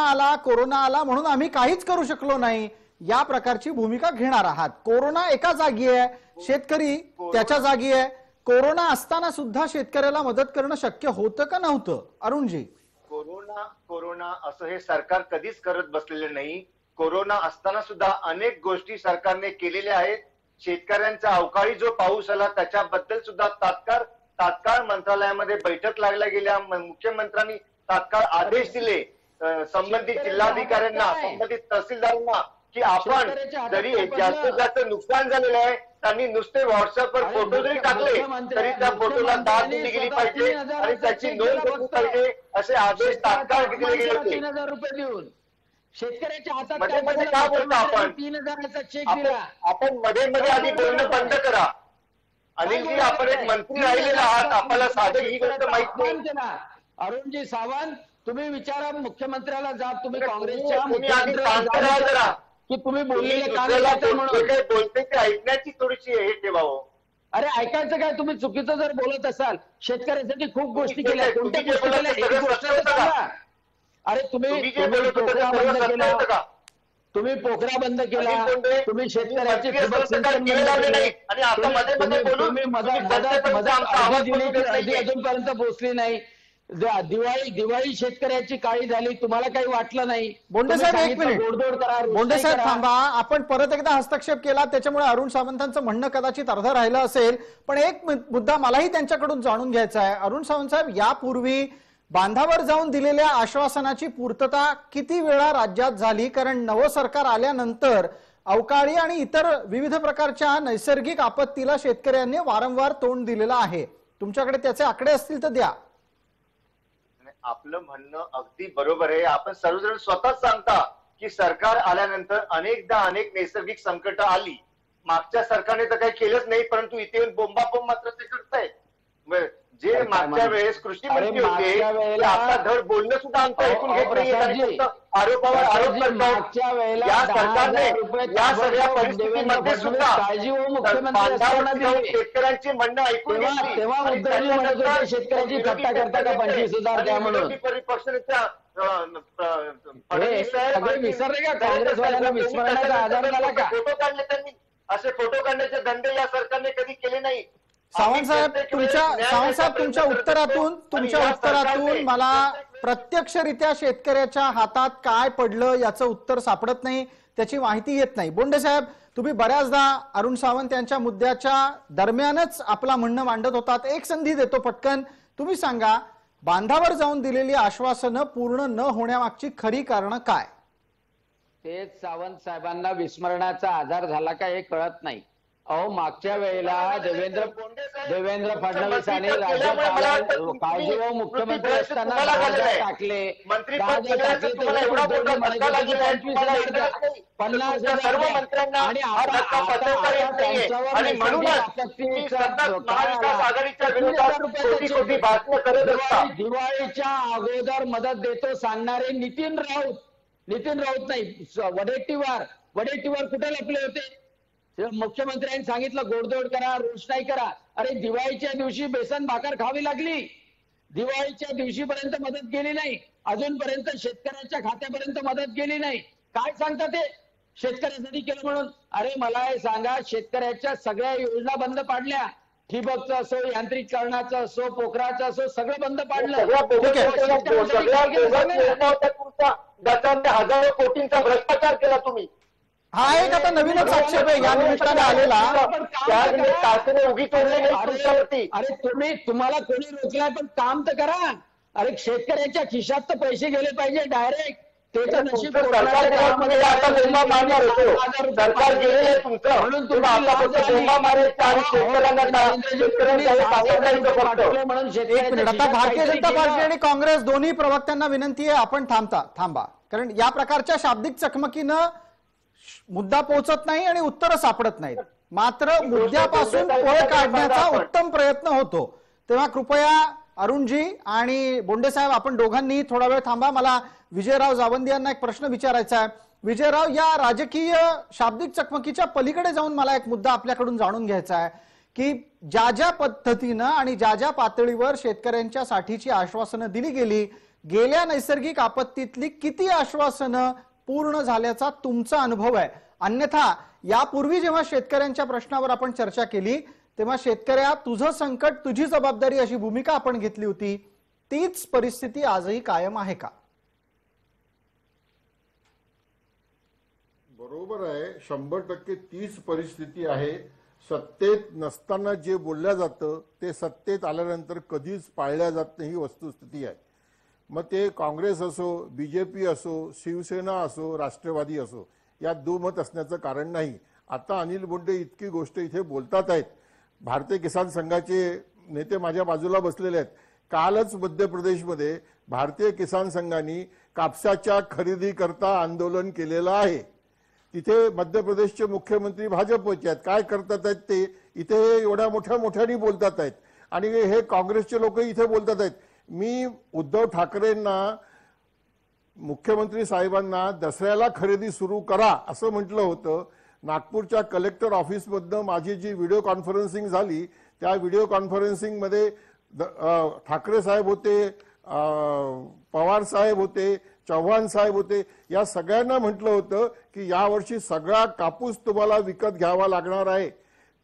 आला म्हणून आम्ही काहीच करू शकलो नाही या प्रकारची भूमिका घेणार आहात? कोरोना एका जागी आहे, शेतकरी त्याच्या जागी आहे. कोरोना असताना सुद्धा शेतकऱ्याला मदत करणं शक्य होतं का नव्हतं? अरुणजी, कोरोना असं हे सरकार कधीच करत बसलेले नाही. कोरोना असताना सुद्धा अनेक गोष्टी सरकारने केलेल्या आहेत. शेतकऱ्यांचा अवकाळी जो पाऊस आला त्याच्याबद्दल सुद्धा तात्काळ मंत्रालयामध्ये बैठक लागल्या गेल्या. मुख्यमंत्र्यांनी तात्काळ आदेश दिले संबंधित जिल्हाधिकाऱ्यांना, संबंधित तहसीलदारांना की आपण जरी जास्तीत जास्त नुकसान झालेलं आहे त्यांनी नुसते व्हॉट्सअपवर फोटो जरी टाकले तरी त्या फोटोला दाद दिली गेली पाहिजे आणि त्याची नोंद घेतली पाहिजे असे आदेश तात्काळ दिले गेले होते. 3,000 रुपये देऊन शेतकऱ्याच्या हातात मध्ये काय बोलतो आपण? 3,000चा चेक दिला. आपण मध्ये आधी बोलणं बंद करा. अनिलजी, आपण एक मंत्री राहिलेला आहात, आपल्याला साधी ही गोष्ट माहित नाही. अरुणजी सावंत, तुम्ही विचारा मुख्यमंत्र्याला, जा तुम्ही काँग्रेसच्या मुख्यमंत्र्याला की तुम्ही बोललेले तुम्ही कान दुसऱ्याला ऐकताय म्हणून? जे काही बोलते ते ऐकण्याची थोडीशी हे ठेवावं. अरे ऐकायचं काय? तुम्ही चुकीचं जर बोलत असाल, शेतकऱ्यांसाठी खूप गोष्टी केल्या, तुम्ही कोणत्या जे गोष्टी बोलत केल्या ते एक सगळं गोष्ट सत्य तर होतं का? सांगा. अरे तुम्ही तुम्ही जे बोलत होता ते पोखरा सगळं बंद सत्य केला, होतं का? तुम्ही पोखरा बंद केला, अनिल बोंडे, तुम्ही शेतकऱ्याचे मंत्री ठिबक असताना काय सिंचन केले बंद लावले केले, नाही आणि आता मध्ये मध्ये बोलून तुम्ही तुम्ही मदत जनतेपर्यंत आमचा आवाज अर्धी दिली पोहोचू ती देत अर्धी नाहीये. अजूनपर्यंत पोहोचली नाही. दिवाळी शेतकऱ्याची काळी झाली, तुम्हाला काही वाटलं नाही. बोंडे तुम्ही साहेब एक सांगितलं मिनिट. गोडधोड करा, बोंडे रोषणाई साहेब करा. थांबा. आपण परत एकदा हस्तक्षेप केला त्याच्यामुळे अरुण सावंतांचं म्हणणं कदाचित अर्धं राहिलं असेल, पण एक मुद्दा मलाही त्यांच्याकडून जाणून घ्यायचा आहे. अरुण सावंत साहेब, यापूर्वी बांधावर जाऊन दिलेल्या आश्वासनाची पूर्तता किती वेळा राज्यात झाली? कारण नवं सरकार आल्यानंतर अवकाळी आणि इतर विविध प्रकारच्या नैसर्गिक आपत्तीला शेतकऱ्यांनी वारंवार तोंड दिलेलं आहे. तुमच्याकडे त्याचे आकडे असतील तर द्या. आपलं म्हणणं अगदी बरोबर आहे. आपण सर्वजण स्वतःच सांगता की सरकार आल्यानंतर अनेकदा अनेक नैसर्गिक संकट आली. मागच्या सरकारने तर काही केलंच नाही, परंतु इथे येऊन बोंबाबोंब मात्र ते करतायत. जे मागच्या वेळेस कृषी मंत्री होते ते आता धड बोलणं सुद्धा आमचं ऐकून घेत नाहीये आणि फक्त आरोपावर आरोप करतात. या सरकारने या सगळ्या परिस्थितीमध्ये सुद्धा बांधावर जाऊन शेतकऱ्यांची म्हणणं ऐकून घेतली. तेव्हा मुद्दाजी म्हणत होते शेतकऱ्याची थट्टा करता का 25,000 द्या म्हणून. विरोधी पक्षनेत्या सगळे विसरले का? काँग्रेसवाल्यांना विस्मरणाचा आधार झाला का? फोटो काढले त्यांनी. असे फोटो काढण्याचे धंदे या सरकारने कधी केले नाही. सावंत साहेब तुमच्या उत्तरातून मला प्रत्यक्षरित्या शेतकऱ्याच्या हातात काय पडलं याचं उत्तर सापडत नाही, त्याची माहिती येत नाही. बोंडे साहेब, तुम्ही बऱ्याचदा अरुण सावंत यांच्या मुद्द्याच्या दरम्यानच आपला म्हणणं मांडत होतात. एक संधी देतो पटकन. तुम्ही सांगा, बांधावर जाऊन दिलेली आश्वासनं पूर्ण न होण्यामागची खरी कारणं काय? तेच सावंत साहेबांना विस्मरणाचा आधार झाला का हे कळत नाही. अहो, मागच्या वेळेला देवेंद्र फडणवीस आणि काळजीभाऊ मुख्यमंत्री असताना 10,000 टाकले, 10,000 टाकले, 50,000 आणि दिवाळीच्या अगोदर मदत देतो सांगणारे नितीन राऊत नाही, वडेट्टीवार कुठे लपले होते? मुख्यमंत्र्यांनी सांगितलं गोडधोड करा, रोषणाई करा. अरे दिवाळीच्या दिवशी बेसन भाकर खावी लागली, दिवाळीच्या दिवशीपर्यंत मदत गेली नाही, अजूनपर्यंत शेतकऱ्याच्या खात्यापर्यंत मदत गेली नाही. काय सांगता ते शेतकऱ्यासाठी केलं म्हणून? अरे मला हे सांगा, शेतकऱ्याच्या सगळ्या योजना बंद पाडल्या, ठिबकचं असो, यांत्रिकीकरणाचं असो, पोखराचं असो, सगळं बंद पाडलं. हजारो कोटींचा भ्रष्टाचार केला तुम्ही. हा एक आता नवीनच आक्षेप आहे या निमित्ताने आलेला. अरे तुम्हाला कोणी रोखलाय, पण काम तर करा. अरे शेतकऱ्याच्या खिशात तर पैसे गेले पाहिजे डायरेक्ट. त्याचं नशीब सरकार गेलेलं तुमचं म्हणून तुम्ही आता भारतीय जनता पार्टी आणि काँग्रेस दोन्ही प्रवक्त्यांना विनंती आहे, आपण थांबा. कारण या प्रकारच्या शाब्दिक चकमकीनं मुद्दा पोहोचत नाही आणि उत्तरं सापडत नाहीत. मात्र मुद्द्यापासून पळ काढण्याचा उत्तम प्रयत्न होतो. तेव्हा कृपया अरुणजी आणि बोंडे साहेब, आपण दोघांनी थोडा वेळ थांबा. मला विजयराव जावंदे यांना एक प्रश्न विचारायचा आहे. विजयराव, या राजकीय शाब्दिक चकमकीच्या पलीकडे जाऊन मला एक मुद्दा आपल्याकडून जाणून घ्यायचा आहे की ज्या पद्धतीनं आणि ज्या पातळीवर शेतकऱ्यांच्या साठीची आश्वासनं दिली गेली, गेल्या नैसर्गिक आपत्तीतली किती आश्वासनं पूर्ण झाल्याचा तुमचा अनुभव आहे? अन्यथा यापूर्वी जेव्हा शेतकऱ्यांच्या प्रश्नावर आपण चर्चा केली तेव्हा शेतकऱ्या तुझं संकट तुझी जबाबदारी अशी भूमिका आपण घेतली होती. तीच परिस्थिती आजही कायम आहे का? बरोबर आहे, 100% तीच परिस्थिती आहे. सत्तेत नसताना जे बोलल्या जातं ते सत्तेत आल्यानंतर कधीच पाळल्या जात नाही, ही वस्तुस्थिती आहे. मग ते काँग्रेस असो, बीजेपी असो, शिवसेना असो, राष्ट्रवादी असो, यात दुमत असण्याचं कारण नाही. आता अनिल बोंडे इतकी गोष्ट इथे बोलतात आहेत. भारतीय किसान संघाचे नेते माझ्या बाजूला बसलेले आहेत. कालच मध्य प्रदेशमध्ये भारतीय किसान संघाने कापसाच्या खरेदी करता आंदोलन केलेलं आहे. तिथे मध्य प्रदेशचे मुख्यमंत्री भाजपचे आहेत. काय करतात आहेत ते इथे एवढ्या मोठ्याने बोलतात आहेत आणि हे काँग्रेसचे लोक इथे बोलतात आहेत. मी उद्धव ठाकरेंना मुख्यमंत्री साहेबांना दसऱ्याला खरेदी सुरू करा असं म्हटलं होतं. नागपूरच्या कलेक्टर ऑफिसमधनं माझी जी व्हिडिओ कॉन्फरन्सिंग झाली त्या व्हिडिओ कॉन्फरन्सिंग मध्ये ठाकरे साहेब होते, पवार साहेब होते, चव्हाण साहेब होते, या सगळ्यांना म्हटलं होतं की यावर्षी सगळा कापूस तुम्हाला विकत घ्यावा लागणार आहे,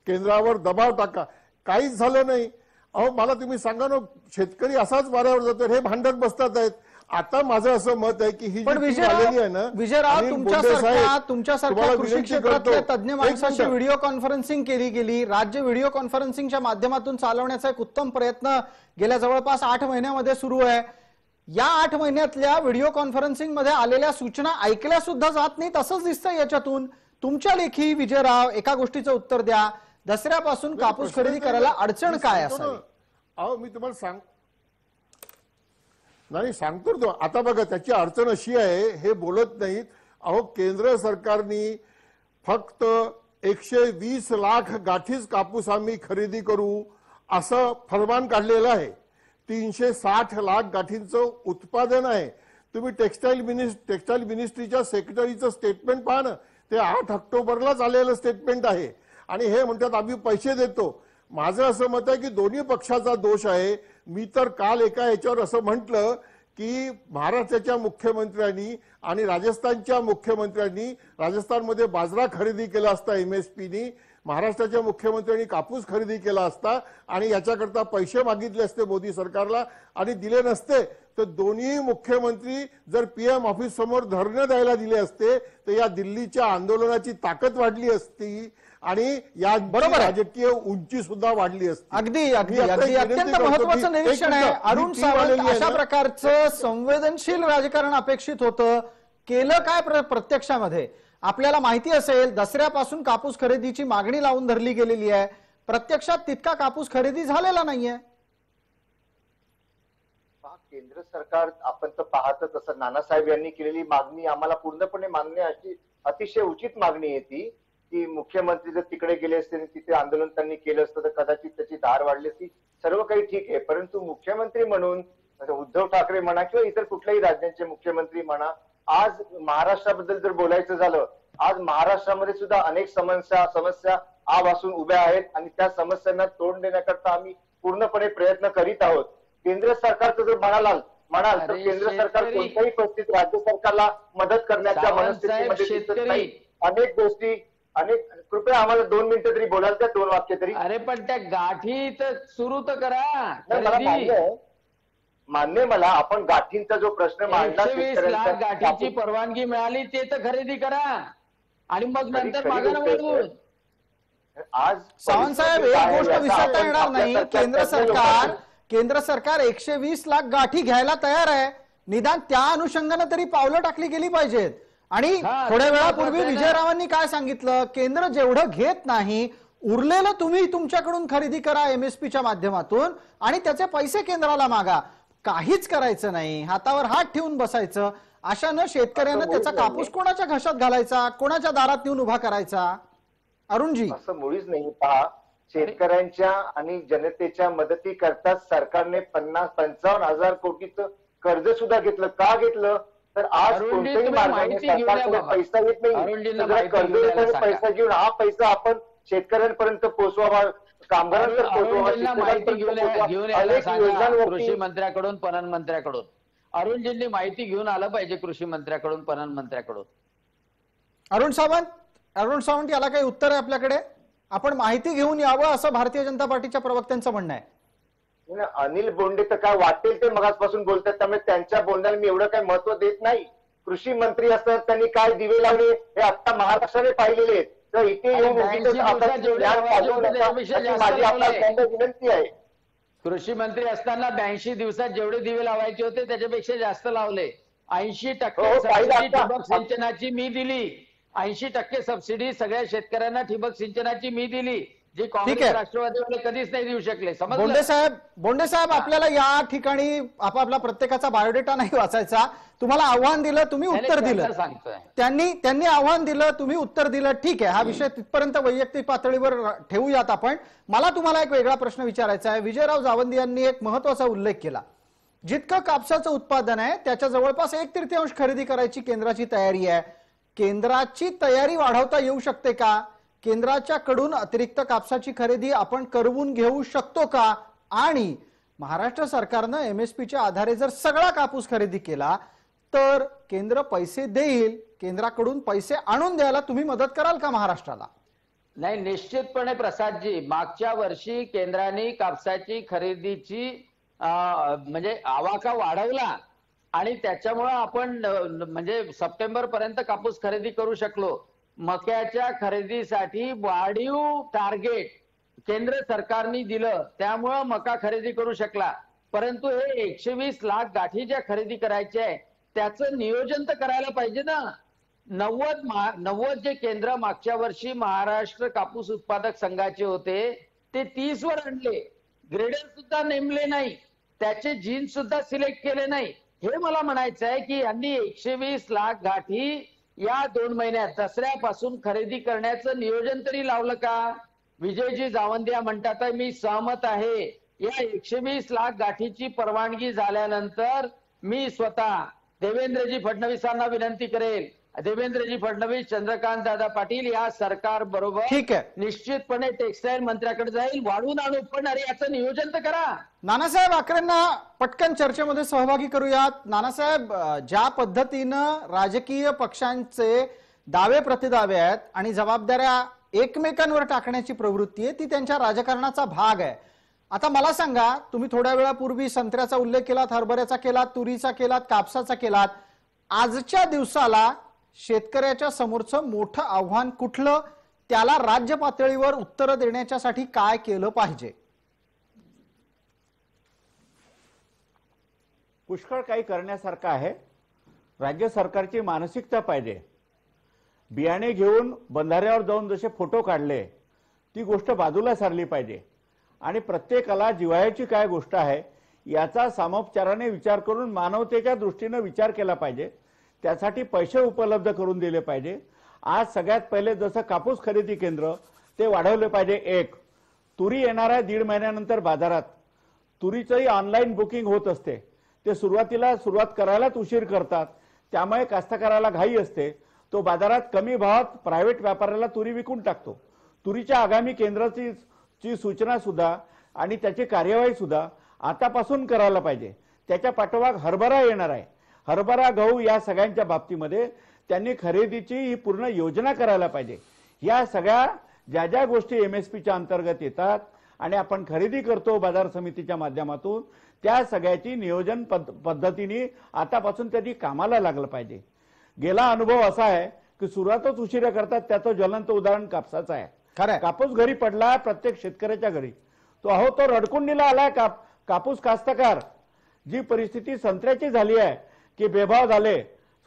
केंद्रावर दबाव टाका. काहीच झालं नाही. अहो मला तुम्ही सांगा ना, शेतकरी असाच वाऱ्यावर जातो, हे भांडत बसतात आहेत. आता माझं असं मत आहे की ही पण जी टीम आलेली आहे ना, विजयराव अनिल बोंडे साहेब, तुमच्यासारख्या तुम्हाला कृषी विनंती क्षेत्रातल्या करतो, तज्ज्ञ एक माणसाची मिनिट. व्हिडिओ कॉन्फरन्सिंग केली गेली. राज्य व्हिडिओ कॉन्फरन्सिंगच्या माध्यमातून चालवण्याचा एक उत्तम प्रयत्न गेल्या जवळपास 8 महिन्यामध्ये सुरू आहे. या 8 महिन्यातल्या व्हिडिओ कॉन्फरन्सिंग मध्ये आलेल्या सूचना ऐकल्या सुद्धा जात नाहीत असंच दिसतंय याच्यातून. तुमच्या लेखी विजयराव एका गोष्टीचं उत्तर द्या, दसऱ्यापासून कापूस खरेदी करायला अडचण काय असावी? अहो मी तुम्हाला नाही सांगतो तो. आता बघा त्याची अडचण अशी आहे, हे बोलत नाहीत. अहो केंद्र सरकारने फक्त 120 लाख गाठीच कापूस आम्ही खरेदी करू असं फरमान काढलेलं आहे. 360 लाख गाठींचं उत्पादन आहे. तुम्ही टेक्स्टाईल मिनिस्ट्रीच्या सेक्रेटरीचं स्टेटमेंट पहा ना, ते 8 ऑक्टोबरलाच आलेलं स्टेटमेंट आहे आणि हे म्हणतात आम्ही पैसे देतो. माझं असं मत आहे की दोन्ही पक्षाचा दोष आहे. मी तर काल एका याच्यावर असं म्हटलं की महाराष्ट्राच्या मुख्यमंत्र्यांनी आणि राजस्थानच्या मुख्यमंत्र्यांनी राजस्थानमध्ये बाजरा खरेदी केला असता MSPनी, महाराष्ट्राच्या मुख्यमंत्र्यांनी कापूस खरेदी केला असता आणि याच्याकरता पैसे मागितले असते मोदी सरकारला आणि दिले नसते, तर दोन्ही मुख्यमंत्री जर PM ऑफिस समोर धरणे द्यायला दिले असते तर या दिल्लीच्या आंदोलनाची ताकद वाढली असती आणि या बरोबर आहे. राजकीय उंची सुद्धा वाढली असती. अगदी अत्यंत महत्वाचं निरीक्षण आहे. अरुण सावंत, अशा प्रकारचं संवेदनशील राजकारण अपेक्षित होतं. केलं काय प्रत्यक्षामध्ये? आपल्याला माहिती असेल दसऱ्यापासून कापूस खरेदीची मागणी लावून धरली गेलेली आहे. प्रत्यक्षात तितका कापूस खरेदी झालेला नाहीये. केंद्र सरकार आपण तर पाहत तसं नानासाहेब यांनी केलेली मागणी आम्हाला पूर्णपणे मान्य अशी अतिशय उचित मागणी आहे ती, की मुख्यमंत्री जर तिकडे गेले असते आणि तिथे आंदोलन त्यांनी केलं असतं तर कदाचित त्याची धार वाढली असती. सर्व काही ठीक आहे, परंतु मुख्यमंत्री म्हणून उद्धव ठाकरे म्हणा किंवा इतर कुठल्याही राज्यांचे मुख्यमंत्री म्हणा, आज महाराष्ट्राबद्दल जर बोलायचं झालं, आज महाराष्ट्रामध्ये सुद्धा अनेक समस्या आवासून उभ्या आहेत आणि त्या समस्यांना तोंड देण्याकरता आम्ही पूर्णपणे प्रयत्न करीत आहोत. केंद्र सरकारचं जर म्हणाल तर केंद्र सरकार कोणत्याही परिस्थितीत राज्य सरकारला मदत करण्याच्या मनस्थितीमध्ये दिसत नाही. अनेक गोष्टी कृपया आम्हाला 2 मिनिटं तरी बोलाल का, 2 वाक्य तरी. अरे पण त्या गाठी तर सुरू तर करा. मान्य मला आपण गाठींचा जो प्रश्न मांडला, 120 लाख गाठीची परवानगी मिळाली ते तर खरेदी करा आणि मग नंतर मागायला बोलवून. आज सावंत साहेब, एक गोष्ट विसरता येणार नाही, केंद्र सरकार 120 लाख गाठी घ्यायला तयार आहे. निदान त्या अनुषंगाने तरी पावलं टाकली गेली पाहिजेत. आणि थोड्या वेळापूर्वी विजयरावांनी काय सांगितलं, केंद्र जेवढं घेत नाही उरलेलं तुम्ही तुमच्याकडून खरेदी करा MSPच्या माध्यमातून आणि त्याचे पैसे केंद्राला मागा. काहीच करायचं नाही, हातावर हात ठेवून बसायचं. अशानं शेतकऱ्यांना त्याचा कापूस कोणाच्या घशात घालायचा, कोणाच्या दारात नेऊन उभा करायचा? अरुणजी, असं मुळीच नाही. पहा, शेतकऱ्यांच्या आणि जनतेच्या मदती करता सरकारने 50-55 हजार कोटीचं कर्ज सुद्धा घेतलं. का घेतलं? तर आज कोणत्याही मार्गाने सरकारकडे पैसा येत नाही. कर्ज घेऊन पैसा घेऊन हा पैसा आपण शेतकऱ्यांपर्यंत पोहोचवावा, कामगारांपर्यंत कृषी मंत्र्याकडून, पणन मंत्र्याकडून. अरुणजींनी माहिती घेऊन आलं पाहिजे कृषी मंत्र्याकडून, पणन मंत्र्याकडून. अरुण सावंत याला काही उत्तर आहे आपल्याकडे? आपण माहिती घेऊन यावं असं भारतीय जनता पार्टीच्या प्रवक्त्यांचं म्हणणं आहे. अनिल बोंडे तर काय वाटेल ते मगासपासून बोलतात, त्यामुळे त्यांच्या बोलण्याला मी एवढं काही महत्व देत नाही. कृषी मंत्री असतात, त्यांनी काय दिवे लावले हे आता महाराष्ट्राने पाहिलेले आहेत. तर इथे येऊन माझी आपल्याला विनंती आहे. कृषी मंत्री असताना 82 दिवसात जेवढे दिवे लावायचे होते त्याच्यापेक्षा जास्त लावले. 80% सबसिडी ठिबक सिंचनाची मी दिली. 80% सबसिडी सगळ्या शेतकऱ्यांना ठिबक सिंचनाची मी दिली, जी काँग्रेस राष्ट्रवादीवाले कधीच नाही देऊ शकले. बोंडे साहेब, आपल्याला या ठिकाणी आपापला प्रत्येकाचा बायोडेटा नाही वाचायचा. तुम्हाला आव्हान दिलं, तुम्ही उत्तर दिलं. त्यांनी आव्हान दिलं, तुम्ही उत्तर दिलं. ठीक आहे, हा विषय तिथपर्यंत वैयक्तिक पातळीवर ठेवूयात आपण. मला तुम्हाला एक वेगळा प्रश्न विचारायचा आहे. विजयराव जावंदी यांनी एक महत्वाचा उल्लेख केला जितकं कापसाचं उत्पादन आहे त्याच्या जवळपास 1/3 खरेदी करायची केंद्राची तयारी आहे. केंद्राची तयारी वाढवता येऊ शकते का? केंद्राच्याकडून अतिरिक्त कापसाची खरेदी आपण करवून घेऊ शकतो का? आणि महाराष्ट्र सरकारनं एमएसपीच्या आधारे जर सगळा कापूस खरेदी केला तर केंद्र पैसे देईल. केंद्राकडून पैसे आणून द्यायला तुम्ही मदत कराल का महाराष्ट्राला? नाही, निश्चितपणे प्रसादजी, मागच्या वर्षी केंद्राने कापसाची खरेदीची म्हणजे आवाका वाढवला आणि त्याच्यामुळे आपण म्हणजे सप्टेंबर पर्यंत कापूस खरेदी करू शकलो. मक्याच्या खरेदीसाठी वाढीव टार्गेट केंद्र सरकारने दिलं, त्यामुळं मका खरेदी करू शकला. परंतु हे 120 लाख गाठी ज्या खरेदी करायच्या आहे त्याचं नियोजन तर करायला पाहिजे ना. 90 जे केंद्र मागच्या वर्षी महाराष्ट्र कापूस उत्पादक संघाचे होते ते 30 वर आणले. ग्रेडर सुद्धा नेमले नाही, त्याचे जीन सुद्धा सिलेक्ट केले नाही. हे मला म्हणायचं आहे की यांनी 120 लाख गाठी या 2 महिन्यात दसऱ्यापासून खरेदी करण्याचं नियोजन तरी लावलं का? विजयजी जावंदिया म्हणतात मी सहमत आहे. या 120 लाख गाठीची परवानगी झाल्यानंतर मी स्वतः देवेंद्रजी फडणवीसांना विनंती करेल. देवेंद्रजी फडणवीस, चंद्रकांत दादा पाटील या सरकार बरोबर ठीक आहे, निश्चितपणे टेक्सटाईल मंत्र्याकडे जाईल, वाढवून आणू. पण अरे याचं नियोजन तर करा. नानासाहेब आकरेंना पटकन चर्चेमध्ये सहभागी करूयात. नानासाहेब, ज्या पद्धतीनं राजकीय पक्षांचे दावे प्रतिदावे आहेत आणि जबाबदाऱ्या एकमेकांवर टाकण्याची प्रवृत्ती आहे ती त्यांच्या राजकारणाचा भाग आहे. आता मला सांगा, तुम्ही थोड्या वेळापूर्वी संत्र्याचा उल्लेख केलात, हरभऱ्याचा केलात, तुरीचा केलात, कापसाचा केलात. आजच्या दिवसाला शेतकऱ्याच्या समोरचं मोठं आव्हान कुठलं? त्याला राज्य पातळीवर उत्तर देण्यासाठी काय केलं पाहिजे? पुष्कळ काही करण्यासारखं आहे. राज्य सरकारची मानसिकता पाहिजे. बियाणे घेऊन बंधाऱ्यावर जाऊन जसे फोटो काढले ती गोष्ट बाजूला सारली पाहिजे आणि प्रत्येकाला जिव्हाळ्याची काय गोष्ट आहे याचा सामोपचाराने विचार करून मानवतेच्या दृष्टीने विचार केला पाहिजे. त्यासाठी पैसे उपलब्ध करून दिले पाहिजे. आज सगळ्यात पहिले जसं कापूस खरेदी केंद्र ते वाढवले पाहिजे. एक, तुरी येणार आहे 1.5 महिन्यानंतर बाजारात. तुरीचंही ऑनलाईन बुकिंग होत असते. ते सुरुवातीला सुरुवात करायलाच उशीर करतात, त्यामुळे कास्तकाराला घाई असते. तो बाजारात कमी भावात प्रायव्हेट व्यापाऱ्याला तुरी विकून टाकतो. तुरीच्या आगामी केंद्राची सूचना सुद्धा आणि त्याची कार्यवाही सुद्धा आतापासून करायला पाहिजे. त्याच्या पाठोपाठ हरभरा येणार आहे. हरभरा, गहू या सगळ्यांच्या बाबतीमध्ये त्यांनी खरेदीची ही पूर्ण योजना करायला पाहिजे. या सगळ्या ज्या ज्या गोष्टी एमएसपीच्या अंतर्गत येतात आणि आपण खरेदी करतो बाजार समितीच्या माध्यमातून, त्या सगळ्याची नियोजन पद्धतीने आतापासून त्यांनी कामाला लागलं पाहिजे. गेला अनुभव असा आहे की सुरुवातच उशिरा करतात. त्याचं ज्वलंत उदाहरण कापसाचं आहे. खरं, कापूस घरी पडला प्रत्येक शेतकऱ्याच्या घरी. तो रडकुंडीला आलाय. कापूस कास्तकार. जी परिस्थिती संत्र्याची झाली आहे की बेभाव झाले,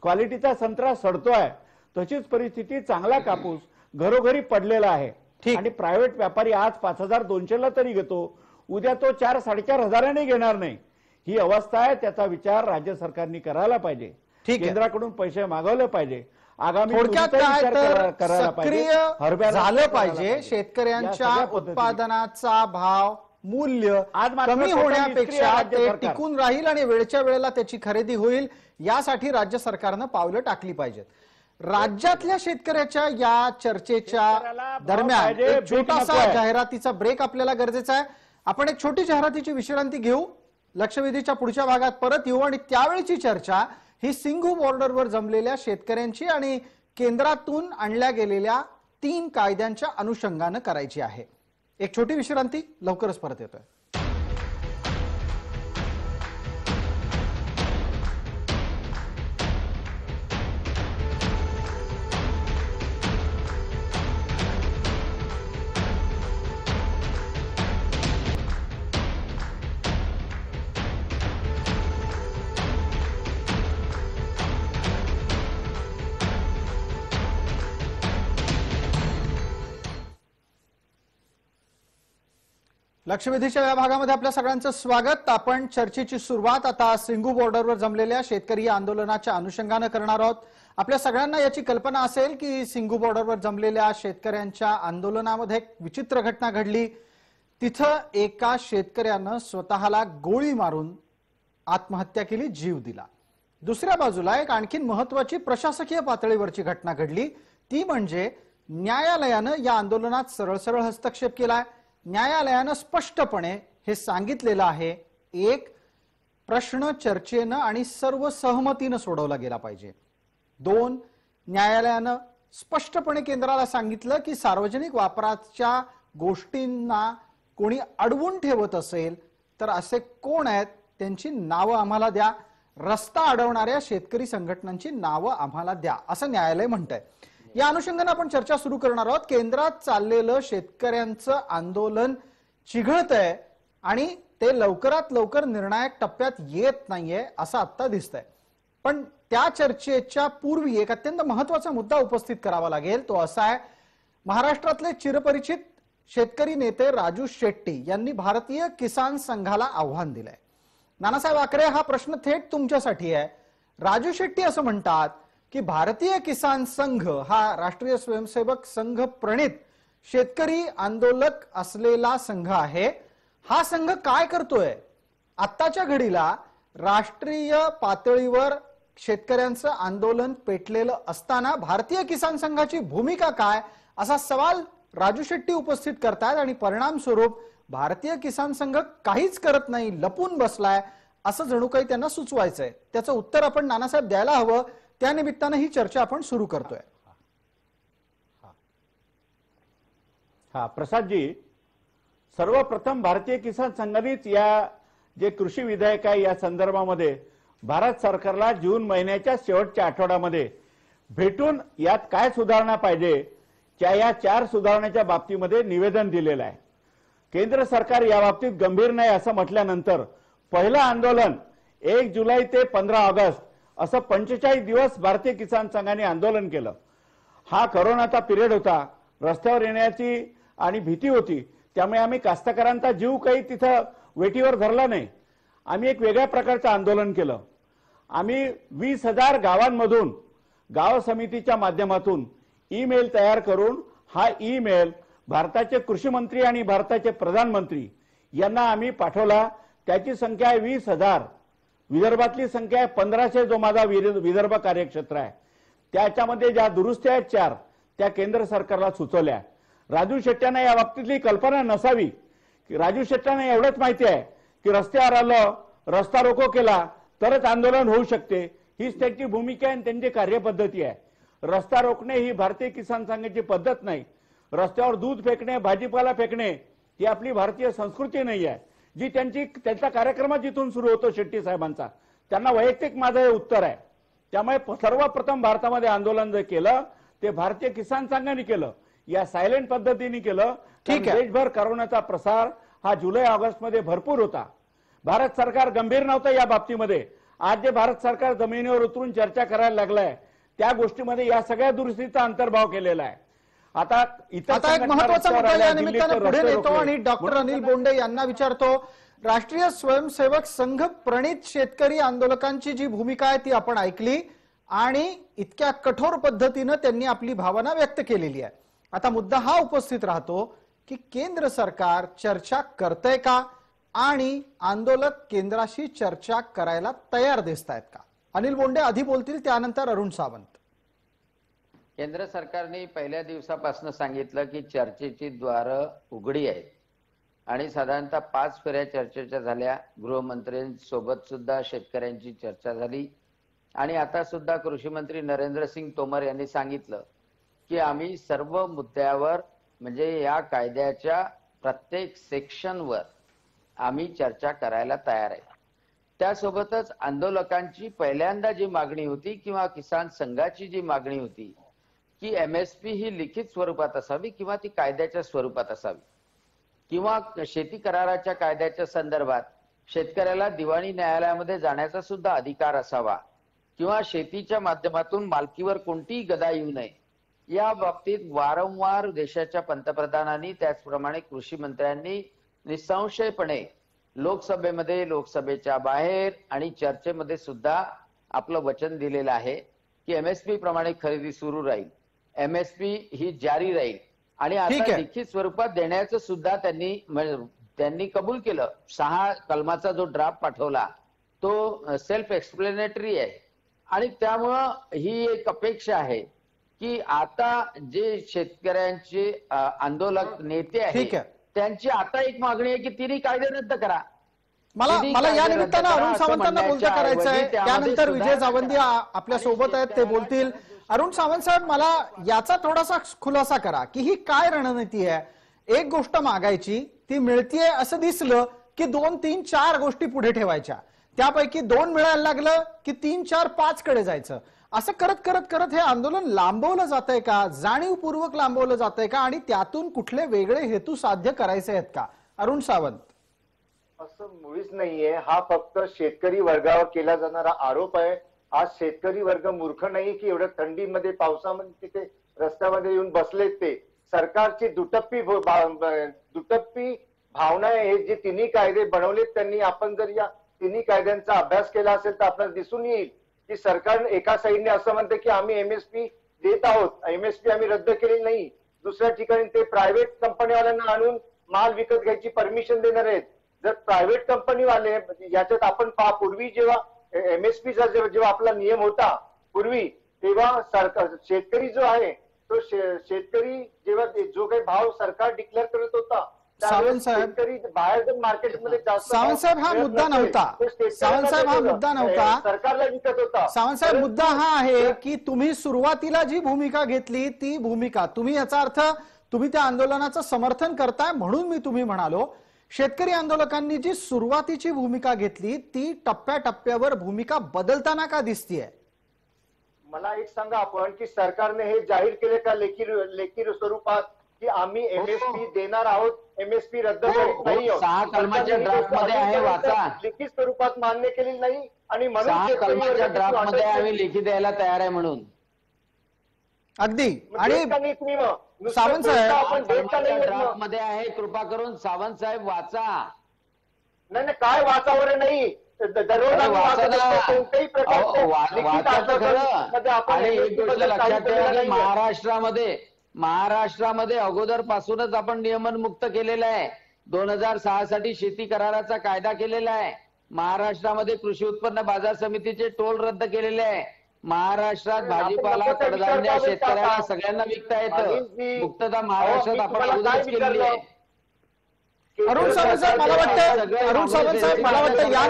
क्वालिटीचा संत्रा सडतोय, तशीच परिस्थिती चांगला कापूस घरोघरी पडलेला आहे. आणि प्रायव्हेट व्यापारी आज 5,200ला तरी घेतो, उद्या तो 4-4.5 घेणार नाही. ही अवस्था आहे. त्याचा विचार राज्य सरकारने करायला पाहिजे. केंद्राकडून पैसे मागवले पाहिजे. आगामी थोडक्यात काय तर सक्रिय झालं पाहिजे. शेतकऱ्यांच्या उत्पादनाचा भाव मूल्य कमी होण्यापेक्षा ते टिकून राहील आणि वेळच्या वेळेला त्याची खरेदी होईल यासाठी राज्य सरकारनं पावलं टाकली पाहिजेत. राज्यातल्या शेतकऱ्याच्या या चर्चेच्या दरम्यान एक छोटासा जाहिरातीचा ब्रेक आपल्याला गरजेचा आहे. आपण एक छोटी जाहिरातीची विश्रांती घेऊ. लक्षवेधीच्या पुढच्या भागात परत येऊ आणि त्यावेळीची चर्चा ही सिंघू बॉर्डरवर जमलेल्या शेतकऱ्यांची आणि केंद्रातून आणल्या गेलेल्या 3 कायद्यांच्या अनुषंगानं करायची आहे. एक छोटी विश्रांती, लवकरच परत येतोय. लक्षवेधीच्या या भागामध्ये आपल्या सगळ्यांचं स्वागत. आपण चर्चेची सुरुवात आता सिंघू बॉर्डरवर जमलेल्या शेतकरी आंदोलनाच्या अनुषंगानं करणार आहोत. आपल्या सगळ्यांना याची कल्पना असेल की सिंघू बॉर्डरवर जमलेल्या शेतकऱ्यांच्या आंदोलनामध्ये एक विचित्र घटना घडली. तिथं एका शेतकऱ्यानं स्वतःला गोळी मारून आत्महत्या केली, जीव दिला. दुसऱ्या बाजूला एक आणखीन महत्वाची प्रशासकीय पातळीवरची घटना घडली, ती म्हणजे न्यायालयानं या आंदोलनात सरळ सरळ हस्तक्षेप केलाय. न्यायालयानं स्पष्टपणे हे सांगितलेलं आहे, एक, प्रश्न चर्चेनं आणि सर्व सहमतीनं सोडवला गेला पाहिजे. दोन, न्यायालयानं स्पष्टपणे केंद्राला सांगितलं की सार्वजनिक वापराच्या गोष्टींना कोणी अडवून ठेवत असेल तर असे कोण आहेत त्यांची नावं आम्हाला द्या, रस्ता अडवणाऱ्या शेतकरी संघटनांची नावं आम्हाला द्या, असं न्यायालय म्हणतंय. या अनुषंगाने आपण चर्चा सुरू करणार आहोत. केंद्रात चाललेलं शेतकऱ्यांचं आंदोलन चिघळतंय आणि ते लवकरात लवकर निर्णायक टप्प्यात येत नाहीये असं आता दिसतंय. पण त्या चर्चेच्या पूर्वी एक अत्यंत महत्वाचा मुद्दा उपस्थित करावा लागेल. तो असा आहे, महाराष्ट्रातले चिरपरिचित शेतकरी नेते राजू शेट्टी यांनी भारतीय किसान संघाला आव्हान दिलंय. नानासाहेब आकरे, हा प्रश्न थेट तुमच्यासाठी आहे. राजू शेट्टी असं म्हणतात की भारतीय किसान संघ हा राष्ट्रीय स्वयंसेवक संघ प्रणित शेतकरी आंदोलक असलेला संघ आहे. हा संघ काय करतोय? आत्ताच्या घडीला राष्ट्रीय पातळीवर शेतकऱ्यांचं आंदोलन पेटलेलं असताना भारतीय किसान संघाची भूमिका काय, असा सवाल राजू शेट्टी उपस्थित करतात. आणि परिणाम स्वरूप भारतीय किसान संघ काहीच करत नाही, लपून बसलाय, असं जणू काही त्यांना सुचवायचंय. त्याचं उत्तर आपण नानासाहेब द्यायला हवं. त्या निमित्तानं ही चर्चा आपण सुरू करतोय. हा प्रसादजी, सर्वप्रथम भारतीय किसान संघानेच या जे कृषी विधेयक आहे या संदर्भामध्ये भारत सरकारला जून महिन्याच्या शेवटच्या आठवड्यामध्ये भेटून यात काय सुधारणा पाहिजे या 4 सुधारणाच्या बाबतीमध्ये निवेदन दिलेलं आहे. केंद्र सरकार या बाबतीत गंभीर नाही असं म्हटल्यानंतर पहिलं आंदोलन 1 जुलै ते 15 ऑगस्ट असं 45 दिवस भारतीय किसान संघाने आंदोलन केलं. हा कोरोनाचा पिरियड होता, रस्त्यावर येण्याची आणि भीती होती, त्यामुळे आम्ही कास्तकारांचा जीव काही तिथं वेटीवर धरला नाही. आम्ही एक वेगळ्या प्रकारचं आंदोलन केलं. आम्ही 20,000 गावांमधून गाव समितीच्या माध्यमातून ईमेल तयार करून हा ईमेल भारताचे कृषी मंत्री आणि भारताचे प्रधानमंत्री यांना आम्ही पाठवला. त्याची संख्या आहे 20,000. विदर्भातली संख्या आहे 1500, जो माझा विदर्भ कार्यक्षेत्र आहे. त्याच्यामध्ये ज्या दुरुस्त्या आहेत 4 त्या केंद्र सरकारला सुचवल्या. राजू शेट्ट्यांना या बाबतीतली कल्पना नसावी की राजू शेट्ट्यांना एवढंच माहिती आहे की रस्त्यावर आलं, रस्ता रोको केला तरच आंदोलन होऊ शकते, हीच त्यांची भूमिका आहे आणि त्यांची कार्यपद्धती आहे. रस्ता रोखणे ही भारतीय किसान संघाची पद्धत नाही. रस्त्यावर दूध फेकणे, भाजीपाला फेकणे ही आपली भारतीय संस्कृती नाही आहे. जी त्यांचा कार्यक्रम जिथून सुरू होतो शेट्टी साहेबांचा, त्यांना वैयक्तिक माझं हे उत्तर आहे. त्यामुळे सर्वप्रथम भारतामध्ये आंदोलन जे केलं ते भारतीय किसान संघाने केलं, या सायलेंट पद्धतीने केलं. देशभर कोरोनाचा प्रसार हा जुलै ऑगस्ट मध्ये भरपूर होता. भारत सरकार गंभीर नव्हतं या बाबतीमध्ये. आज जे भारत सरकार जमिनीवर उतरून चर्चा करायला लागलाय त्या गोष्टीमध्ये या सगळ्या दुरुस्तीचा अंतर्भाव केलेला आहे. आता एक महत्वाचा मुद्दा या निमित्तानं पुढे नेतो आणि डॉक्टर अनिल बोंडे यांना विचारतो. राष्ट्रीय स्वयंसेवक संघ प्रणित शेतकरी आंदोलकांची जी भूमिका आहे ती आपण ऐकली आणि इतक्या कठोर पद्धतीनं त्यांनी आपली भावना व्यक्त केलेली आहे. आता मुद्दा हा उपस्थित राहतो की केंद्र सरकार चर्चा करतंय का आणि आंदोलक केंद्राशी चर्चा करायला तयार दिसतायत का? अनिल बोंडे आधी बोलतील, त्यानंतर अरुण सावंत. केंद्र सरकारने पहिल्या दिवसापासून सांगितलं की चर्चेची द्वारं उघडी आहेत आणि साधारणतः 5 फेऱ्या चर्चेच्या झाल्या. गृहमंत्र्यांसोबत सुद्धा शेतकऱ्यांची चर्चा झाली आणि आता सुद्धा कृषी मंत्री नरेंद्र सिंग तोमर यांनी सांगितलं की आम्ही सर्व मुद्द्यावर म्हणजे या कायद्याच्या प्रत्येक सेक्शनवर आम्ही चर्चा करायला तयार आहे. त्यासोबतच आंदोलकांची पहिल्यांदा जी मागणी होती किंवा किसान संघाची जी मागणी होती की MSP ही लिखित स्वरूपात असावी किंवा ती कायद्याच्या स्वरूपात असावी किंवा शेती कराराच्या कायद्याच्या संदर्भात शेतकऱ्याला दिवाणी न्यायालयामध्ये जाण्याचा सुद्धा अधिकार असावा किंवा शेतीच्या माध्यमातून मालकीवर कोणतीही गदा येऊ नये, या बाबतीत वारंवार देशाच्या पंतप्रधानांनी त्याचप्रमाणे कृषी मंत्र्यांनी निसंशयपणे लोकसभेमध्ये, लोकसभेच्या बाहेर आणि चर्चेमध्ये सुद्धा आपलं वचन दिलेलं आहे की MSP प्रमाणे खरेदी सुरू राहील, MSP ही जारी राहील आणि आता लिखित स्वरूपात देण्याचं सुद्धा त्यांनी कबूल केलं. 6 कलमाचा जो ड्राफ्ट पाठवला तो सेल्फ एक्सप्लेनेटरी आहे आणि त्यामुळं ही एक अपेक्षा आहे की आता जे शेतकऱ्यांचे आंदोलक नेते ठीक आहेत आहे. त्यांची आता एक मागणी आहे की तिन्ही कायदे रद्द करा. मला या निमित्तानं अरुण सावंतांना बोलतं करायचं आहे. त्यानंतर विजय जावंदी आपल्या सोबत आहेत, ते बोलतील. अरुण सावंत साहेब, मला याचा थोडासा खुलासा करा की ही काय रणनीती आहे. एक गोष्ट मागायची, ती मिळतीये असं दिसलं की 2, 3, 4 गोष्टी पुढे ठेवायच्या, त्यापैकी 2 मिळायला लागलं की 3, 4, 5 कडे जायचं. असं करत करत करत हे आंदोलन लांबवलं जातंय का, जाणीवपूर्वक लांबवलं जातंय का, आणि त्यातून कुठले वेगळे हेतू साध्य करायचे आहेत का? अरुण सावंत. असं मुळीच नाहीये. हा फक्त शेतकरी वर्गावर केला जाणारा आरोप आहे. आज शेतकरी वर्ग मूर्ख नाही की एवढ्या थंडीमध्ये पावसामध्ये तिथे रस्त्यामध्ये येऊन बसलेत. ते सरकारची दुटप्पी भावना आहे. हे जे तिन्ही कायदे बनवलेत त्यांनी, आपण जर या तिन्ही कायद्यांचा अभ्यास केला असेल तर आपल्याला दिसून येईल की सरकार एका साईडने असं म्हणते की आम्ही एमएसपी देत आहोत, एमएसपी आम्ही रद्द केलेली नाही. दुसऱ्या ठिकाणी ते प्रायव्हेट कंपनीवाल्यांना आणून माल विकत घ्यायची परमिशन देणार आहेत. जर प्रायव्हेट कंपनीवाले याच्यात आपण पूर्वी जेव्हा एमएसपीचा जेव्हा आपला नियम होता पूर्वी, तेव्हा सरकार शेतकरी जो आहे तो शेतकरी जेव्हा जो काही भाव सरकार डिक्लेअर करत होता, सावंत साहेब, शेतकरी बाहेर जर मार्केटमध्ये जास्त सावंत साहेब हा मुद्दा नव्हता. सावंत साहेब हा मुद्दा नव्हता. सरकारला विकत होता. सावंत साहेब, मुद्दा हा आहे की तुम्ही सुरुवातीला जी भूमिका घेतली ती भूमिका, तुम्ही याचा अर्थ तुम्ही त्या आंदोलनाचं समर्थन करताय म्हणून मी तुम्ही म्हणालो. शेतकरी आंदोलकांनी जी सुरुवातीची भूमिका घेतली ती टप्प्याटप्प्यावर भूमिका बदलताना का दिसतीये? मला एक सांगा आपण की सरकारने हे जाहीर केले का लेखी स्वरूपात की आम्ही एमएसपी देणार आहोत, एमएसपी रद्द करीत नाही आहोत? 6 कलमाच्या ड्राफ्ट मध्ये आहे, वाचा. लिखित स्वरूपात मान्य केलेली नाही आणि 6 कलमाच्या ड्राफ्ट मध्ये आम्ही लेखी द्यायला तयार आहे म्हणून. अगदी. आणि सावंत साहेब ड्राफ्ट मध्ये आहे, कृपा करून सावंत साहेब वाचा. नाही काय वाचावर नाही, दररोज कोणत्याही आणि एक गोष्ट लक्षात ठेवा की महाराष्ट्रामध्ये अगोदर पासूनच आपण नियमनमुक्त केलेलं आहे. 2006 साठी शेती कराराचा कायदा केलेला आहे. महाराष्ट्रामध्ये कृषी उत्पन्न बाजार समितीचे टोल रद्द केलेले आहे. महाराष्ट्रात भाजीपाला कडधान्य शेतकऱ्यांना सगळ्यांना विकता येतं. मुक्तता महाराष्ट्रात आपण अगोदरच केलेली आहे. अरुण सावंत साहेब, मला वाटतं या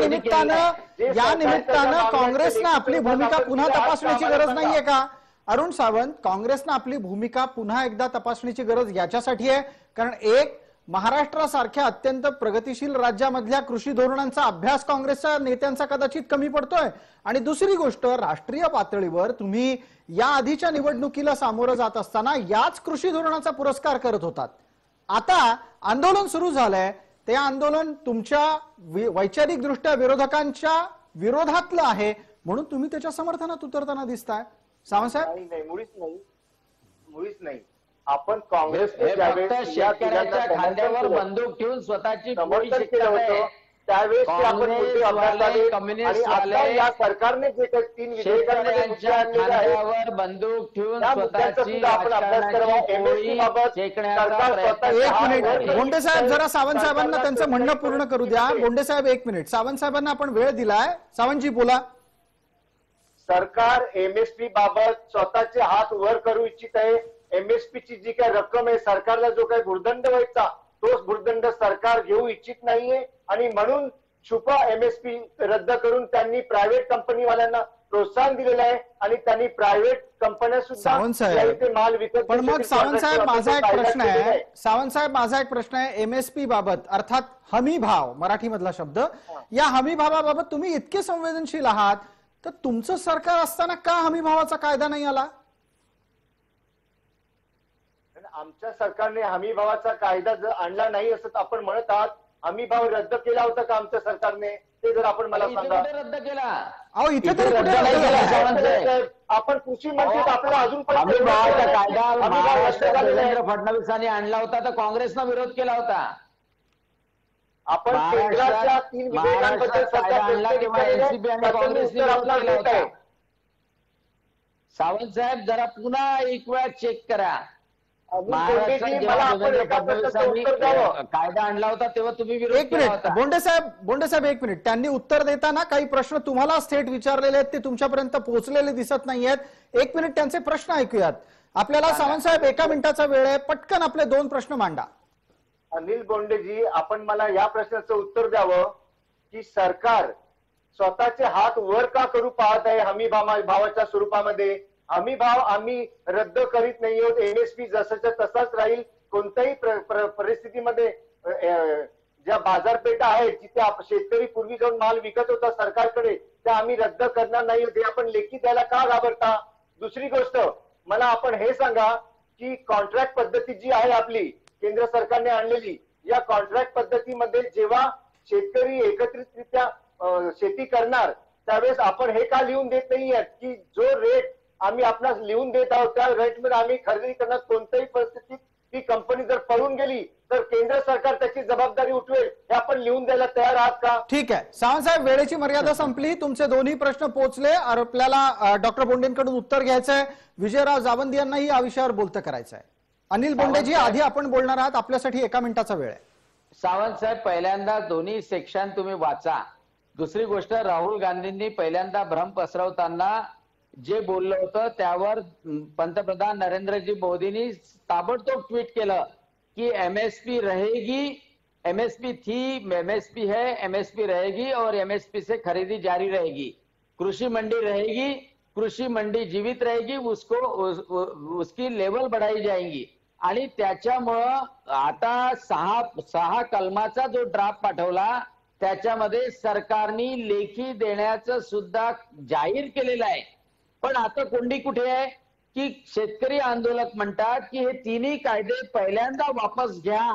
निमित्तानं काँग्रेसनं आपली भूमिका पुन्हा तपासण्याची गरज नाहीये का? अरुण सावंत, काँग्रेसनं आपली भूमिका पुन्हा एकदा तपासण्याची गरज याच्यासाठी आहे कारण एक, महाराष्ट्रासारख्या अत्यंत प्रगतिशील राज्यामधल्या कृषी धोरणांचा अभ्यास काँग्रेसच्या नेत्यांचा कदाचित कमी पडतोय, आणि दुसरी गोष्ट, राष्ट्रीय पातळीवर तुम्ही या आधीच्या निवडणुकीला सामोरं जात असताना याच कृषी धोरणाचा पुरस्कार करत होतात. आता आंदोलन सुरू झालंय, ते आंदोलन तुमच्या वैचारिक दृष्ट्या विरोधकांच्या विरोधातलं आहे म्हणून तुम्ही त्याच्या समर्थनात उतरताना दिसताय. सावंत साहेब, नाही, मुळीच नाही. आपण काँग्रेस शेतकऱ्याच्या खांद्यावर बंदूक ठेवून स्वतःची समर्थन केलं होतं. त्यावेळेस या सरकारने जे काही 3 खांद्यावर बंदूक ठेवून स्वतःची एक मिनिट बोंडे साहेब, जरा सावंत साहेबांना त्यांचं म्हणणं पूर्ण करू द्या. बोंडे साहेब 1 मिनिट. सावंत साहेबांना आपण वेळ दिलाय. सावंतजी बोला. सरकार एमएसपी बाबत स्वतःचे हात वर करू इच्छित आहे. एमएसपी ची जी काही रक्कम आहे, सरकारला जो काही भुर्दंड व्हायचा तोच भुर्दंड सरकार घेऊ इच्छित नाहीये आणि म्हणून छुपा एमएसपी रद्द करून त्यांनी प्रायव्हेट कंपनीवाल्यांना प्रोत्साहन दिलेलं आहे आणि त्यांनी प्रायव्हेट कंपन्या सुद्धा माल विकत. पण मग सावंत साहेब, माझा एक प्रश्न आहे. सावंत साहेब, माझा एक प्रश्न आहे. एमएसपी बाबत, अर्थात हमी भाव, मराठी मधला शब्द, या हमी भावाबाबत तुम्ही इतके संवेदनशील आहात, तर तुमचं सरकार असताना का हमी भावाचा कायदा नाही आला? आमच्या सरकारने हमी भावाचा कायदा जर आणला नाही असं आपण म्हणत आहात. हमी भाव रद्द केला होता का आमच्या सरकारने, ते जर आपण मला सांगा. रद्द केला? अहो, इथे तरी आपण कृषी मंत्रीत आपल्याला अजून हमी भावाचा कायदा महाराष्ट्रात देवेंद्र फडणवीसांनी आणला होता तर काँग्रेसनं विरोध केला होता. आपण केंद्राच्या 3 विधेयकांबद्दल सावंत साहेब, जरा पुन्हा एक वेळा चेक करा. महाराष्ट्रात कोंडेजी, जेव्हा मला आपण देवेंद्र एका प्रश्नाचं फडणवीसांनी उत्तर द्यावं. कायदा आणला होता तेव्हा तुम्ही विरोध एक केला मिनिट होता. बोंडे साहेब एक मिनिट. त्यांनी उत्तर देताना काही प्रश्न तुम्हाला थेट विचारलेले आहेत, ते तुमच्यापर्यंत पोहोचलेले दिसत नाहीयेत. एक मिनिट त्यांचे प्रश्न ऐकूयात. आपल्याला सावंत साहेब 1 मिनिटाचा वेळ आहे, पटकन आपले 2 प्रश्न मांडा. अनिल बोंडेजी, आपण मला या प्रश्नाचं उत्तर द्यावं की सरकार स्वतःचे हात वर का करू पाहत आहे हमी भावाच्या स्वरूपामध्ये? हमी भाव आम्ही रद्द करीत नाही आहोत. एमएसपी जसाच्या तसाच राहील. कोणत्याही परिस्थितीमध्ये ज्या बाजारपेठा आहेत जिथे शेतकरी पूर्वी जाऊन माल विकत होता सरकारकडे, त्या आम्ही रद्द करणार नाही. हे आपण लेखी द्यायला का घाबरता? दुसरी गोष्ट, मला आपण हे सांगा की कॉन्ट्रॅक्ट पद्धती जी आहे आपली केंद्र सरकारने आणलेली, या कॉन्ट्रॅक्ट पद्धतीमध्ये जेव्हा शेतकरी एकत्रितरित्या शेती करणार त्यावेळेस आपण हे का लिहून देत नाहीये की जो रेट आम्ही आपणास लिहून देत आहोत त्या रेटमध्ये आम्ही खरेदी करणार? कोणत्याही परिस्थितीत ती कंपनी जर पळून गेली तर केंद्र सरकार त्याची जबाबदारी उठवेल. हे आपण लिहून द्यायला तयार आहात का? ठीक आहे सावंत साहेब, वेळेची मर्यादा संपली. तुमचे दोन्ही प्रश्न पोहोचले. आपल्याला डॉक्टर बोंडेंकडून उत्तर घ्यायचंय. विजयराव जावंदी यांनाही या विषयावर बोलतं करायचं आहे. अनिल बोंडेजी, आधी आपण बोलणार आहात, आपल्यासाठी 1 मिनिटाचा वेळ आहे. सावंत साहेब, पहिल्यांदा दोन्ही सेक्शन तुम्ही वाचा. दुसरी गोष्ट, राहुल गांधींनी पहिल्यांदा भ्रम पसरवताना जे बोललं होतं त्यावर पंतप्रधान नरेंद्रजी मोदींनी ताबडतोब ट्वीट केलं की एमएसपी रहेगी, एमएसपी थी, एमएसपी है, एमएसपी रहेगी और एमएसपी से खरीदी जारी रहेगी. कृषि मंडी रहेगी, कृषि मंडी जीवित रहेगी, उसकी लेवल बढ़ाई जाएगी. आणि त्याच्यामुळं आता सहा कलमाचा जो ड्राफ्ट पाठवला त्याच्यामध्ये सरकारने लेखी देण्याचं सुद्धा जाहीर केलेलं आहे. पण आता कोंडी कुठे आहे की शेतकरी आंदोलक म्हणतात की हे तिन्ही कायदे पहिल्यांदा वापस घ्या.